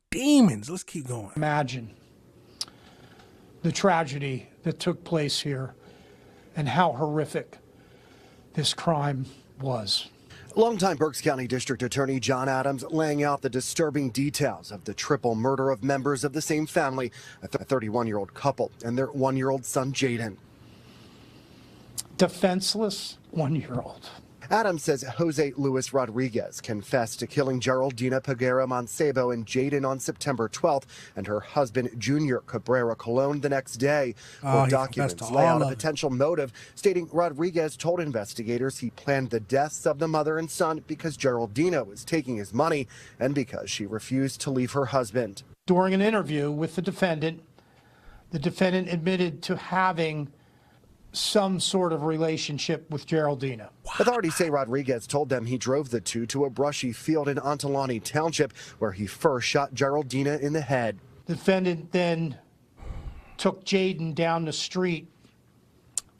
demons. Let's keep going. Imagine the tragedy that took place here and how horrific this crime was. Longtime Berks County District Attorney John Adams laying out the disturbing details of the triple murder of members of the same family, a 31-year-old couple and their 1-year-old son, Jaden. Defenseless 1-year-old. Adams says Jose Luis Rodriguez confessed to killing Geraldina Peguero Mancebo and Jaden on September 12th and her husband, Junior Cabrera Colon, the next day. Court documents lay out a potential motive, stating Rodriguez told investigators he planned the deaths of the mother and son because Geraldina was taking his money and because she refused to leave her husband. During an interview with the defendant admitted to having some sort of relationship with Geraldina. Authorities say Rodriguez told them he drove the two to a brushy field in Antalani Township where he first shot Geraldina in the head. The defendant then took Jaden down the street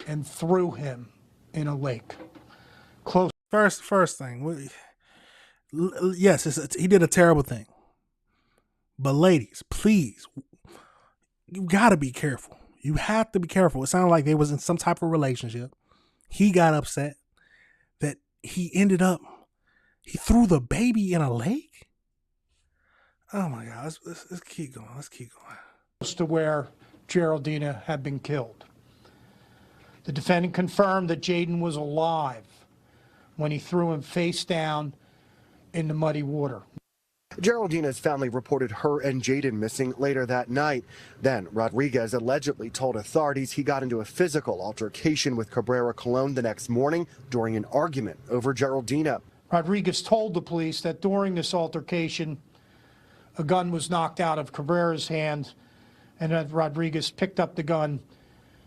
and threw him in a lake. Close. First thing, yes, he did a terrible thing. But ladies, please, you gotta be careful. You have to be careful. It sounded like they was in some type of relationship. He got upset that he threw the baby in a lake. Oh my God, let's keep going. Let's keep going. Close to where Geraldina had been killed. The defendant confirmed that Jaden was alive when he threw him face down in the muddy water. Geraldina's family reported her and Jaden missing later that night. Then Rodriguez allegedly told authorities he got into a physical altercation with Cabrera Colon the next morning during an argument over Geraldina. Rodriguez told the police that during this altercation, a gun was knocked out of Cabrera's hand, and that Rodriguez picked up the gun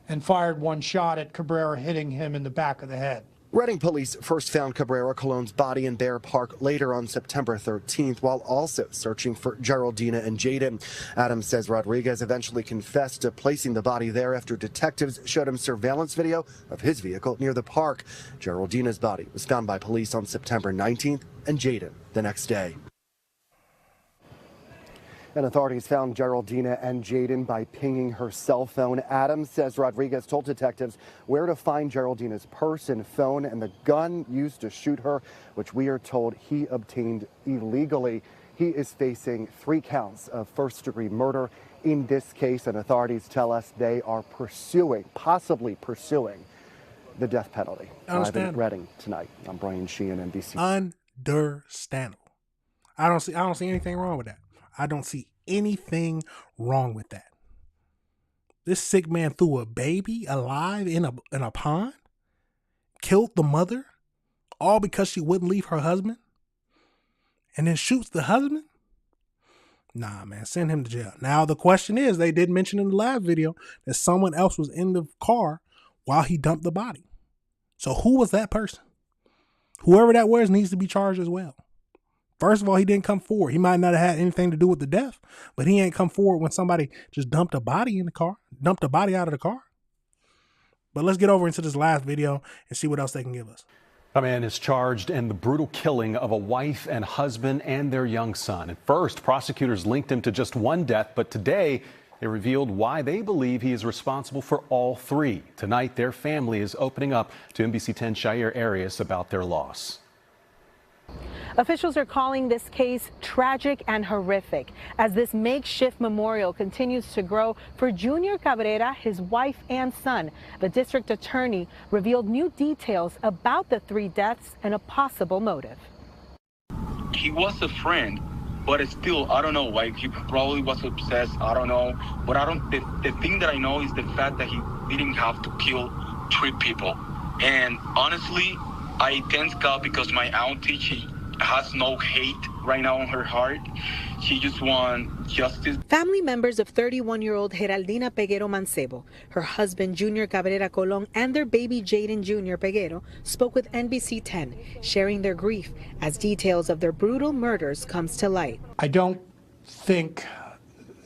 and fired one shot at Cabrera, hitting him in the back of the head. Reading police first found Cabrera Colon's body in Bear Park later on September 13th, while also searching for Geraldina and Jaden. Adams says Rodriguez eventually confessed to placing the body there after detectives showed him surveillance video of his vehicle near the park. Geraldina's body was found by police on September 19th and Jaden the next day. And authorities found Geraldina and Jaden by pinging her cell phone. Adams says Rodriguez told detectives where to find Geraldina's purse and phone and the gun used to shoot her, which we are told he obtained illegally. He is facing 3 counts of first-degree murder in this case, and authorities tell us they are possibly pursuing the death penalty. Live in Reading tonight. I'm Brian Sheehan, NBC. Understandable. I don't see anything wrong with that. I don't see anything wrong with that. This sick man threw a baby alive in a pond, killed the mother, all because she wouldn't leave her husband, and then shoots the husband? Nah, man, send him to jail. Now, the question is, they did mention in the last video that someone else was in the car while he dumped the body. So who was that person? Whoever that was needs to be charged as well. First of all, he didn't come forward. He might not have had anything to do with the death, but he ain't come forward when somebody just dumped a body in the car, dumped a body out of the car. But let's get over into this last video and see what else they can give us. A man is charged in the brutal killing of a wife and husband and their young son. At first, prosecutors linked him to just one death, but today they revealed why they believe he is responsible for all 3. Tonight, their family is opening up to NBC 10 Shair Arias about their loss. Officials are calling this case tragic and horrific as this makeshift memorial continues to grow for Junior Cabrera, his wife and son. The district attorney revealed new details about the 3 deaths and a possible motive. He was a friend, but it's still, I don't know, like he probably was obsessed, I don't know. But the thing that I know is the fact that he didn't have to kill 3 people. And honestly, I thank God because my auntie, she has no hate right now in her heart. She just wants justice. Family members of 31-year-old Geraldina Peguero Mancebo, her husband Junior Cabrera Colon, and their baby Jaden Jr. Peguero spoke with NBC 10, sharing their grief as details of their brutal murders comes to light. I don't think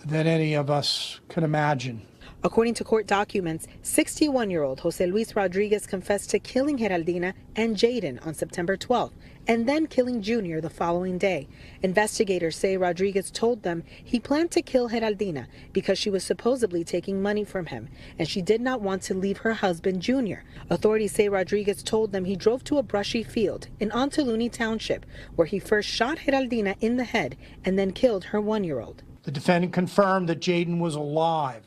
that any of us could imagine. According to court documents, 61-year-old Jose Luis Rodriguez confessed to killing Geraldina and Jaden on September 12th and then killing Junior the following day. Investigators say Rodriguez told them he planned to kill Geraldina because she was supposedly taking money from him and she did not want to leave her husband Junior. Authorities say Rodriguez told them he drove to a brushy field in Ontoluni Township where he first shot Geraldina in the head and then killed her 1-year-old. The defendant confirmed that Jaden was alive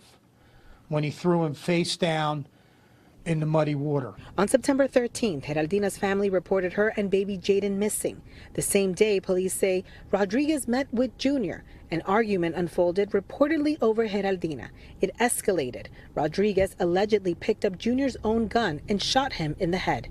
when he threw him face down in the muddy water. On September 13th, Geraldina's family reported her and baby Jaden missing. The same day, police say Rodriguez met with Junior. An argument unfolded reportedly over Geraldina. It escalated. Rodriguez allegedly picked up Junior's own gun and shot him in the head.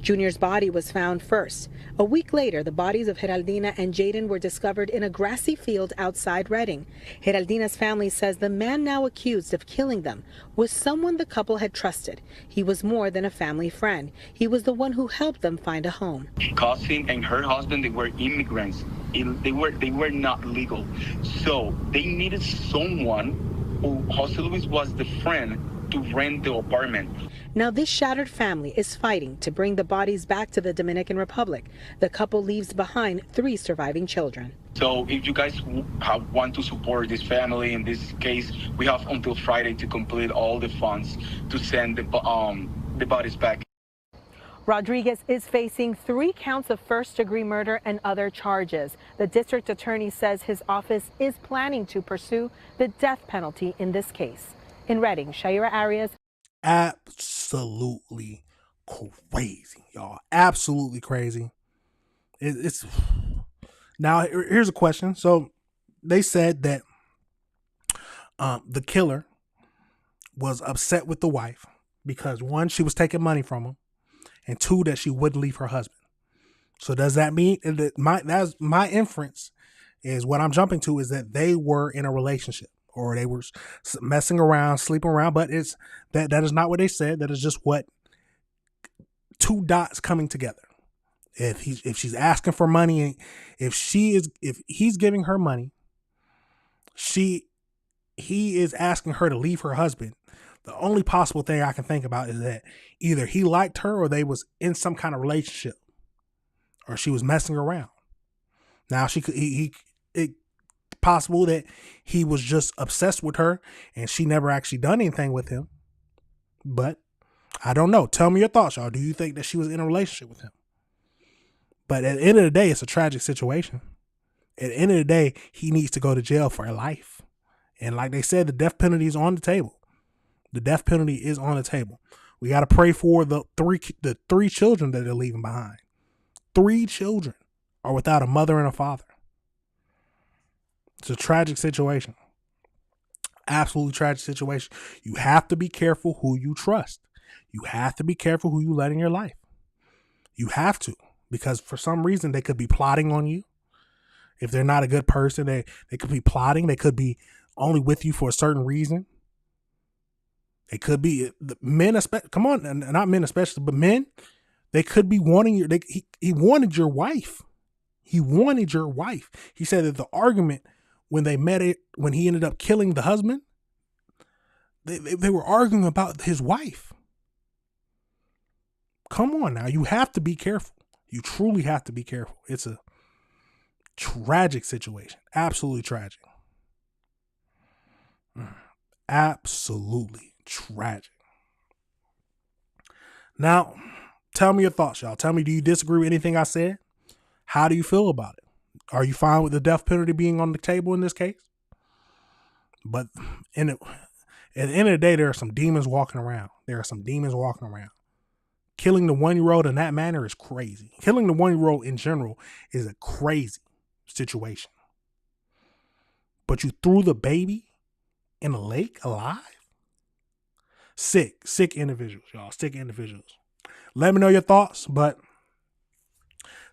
Junior's body was found first. A week later, the bodies of Geraldina and Jaden were discovered in a grassy field outside Reading. Geraldina's family says the man now accused of killing them was someone the couple had trusted. He was more than a family friend. He was the one who helped them find a home. Cousin and her husband, they were immigrants. They were not legal. So they needed someone who Jose Luis was the friend to rent the apartment. Now this shattered family is fighting to bring the bodies back to the Dominican Republic. The couple leaves behind 3 surviving children. So if you guys want to support this family, in this case, we have until Friday to complete all the funds to send the bodies back. Rodriguez is facing 3 counts of first-degree murder and other charges. The district attorney says his office is planning to pursue the death penalty in this case. In Reading, Shaira Arias. Absolutely crazy, y'all. Absolutely crazy. It's now, here's a question. So they said that the killer was upset with the wife because 1, she was taking money from him, and 2, that she wouldn't leave her husband. So does that mean that that's my inference is what I'm jumping to is that they were in a relationship or they were messing around, sleeping around, but it's that is not what they said. That is just what 2 dots coming together. If she's asking for money and if he's giving her money, he is asking her to leave her husband. The only possible thing I can think about is that either he liked her or they was in some kind of relationship or she was messing around. Now it's possible that he was just obsessed with her and she never actually done anything with him. But I don't know. Tell me your thoughts, y'all. Do you think that she was in a relationship with him? But at the end of the day, it's a tragic situation. At the end of the day, he needs to go to jail for life. And like they said, the death penalty is on the table. The death penalty is on the table. We got to pray for the three children that they're leaving behind. 3 children are without a mother and a father. It's a tragic situation. Absolutely tragic situation. You have to be careful who you trust. You have to be careful who you let in your life. You have to. Because for some reason, they could be plotting on you. If they're not a good person, they could be plotting. They could be only with you for a certain reason. They could be men, especially. Come on, not men especially, but men. They could be wanting your. He wanted your wife. He wanted your wife. He said that the argument when they met it, when he ended up killing the husband, they were arguing about his wife. Come on now, you have to be careful. You truly have to be careful. It's a tragic situation. Absolutely tragic. Absolutely tragic. Now, tell me your thoughts, y'all. Tell me, do you disagree with anything I said? How do you feel about it? Are you fine with the death penalty being on the table in this case? But at the end of the day, there are some demons walking around. Killing the 1-year-old in that manner is crazy. Killing the 1-year-old in general is a crazy situation. But you threw the baby in a lake alive? Sick individuals, y'all. Sick individuals. Let me know your thoughts, but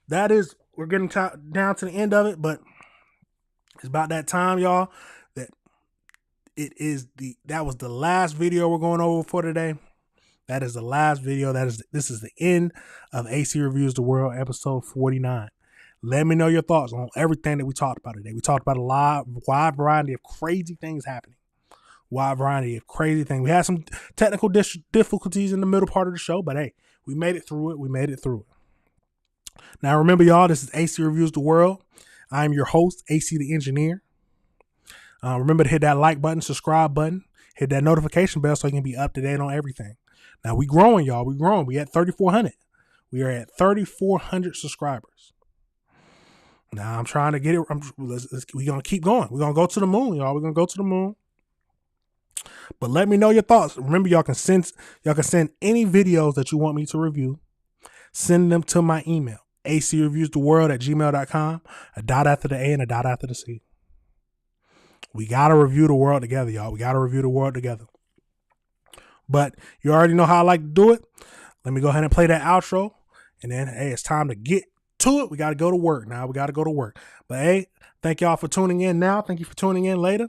we're getting down to the end of it, but it's about that time, y'all, that that was the last video we're going over for today. That is the last video. This is the end of AC Reviews the World, episode 49. Let me know your thoughts on everything that we talked about today. We talked about a wide variety of crazy things happening. We had some technical difficulties in the middle part of the show, but hey, we made it through it. Now, remember, y'all, this is AC Reviews the World. I'm your host, AC the Engineer. Remember to hit that like button, subscribe button, hit that notification bell so you can be up to date on everything. Now, we growing, y'all. We growing. We at 3,400. We are at 3,400 subscribers. Now, I'm trying to get it. We're going to keep going. We're going to go to the moon, y'all. We're going to go to the moon. But let me know your thoughts. Remember, y'all can send any videos that you want me to review. Send them to my email, acreviewstheworld@gmail.com. A dot after the A and a dot after the C. We got to review the world together, y'all. We got to review the world together. But you already know how I like to do it. Let me go ahead and play that outro. And then, hey, it's time to get to it. We got to go to work now. But, hey, thank y'all for tuning in now. Thank you for tuning in later.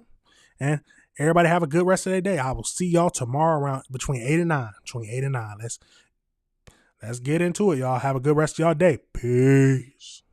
And everybody have a good rest of their day. I will see y'all tomorrow around between 8 and 9. Let's get into it, y'all. Have a good rest of y'all day. Peace.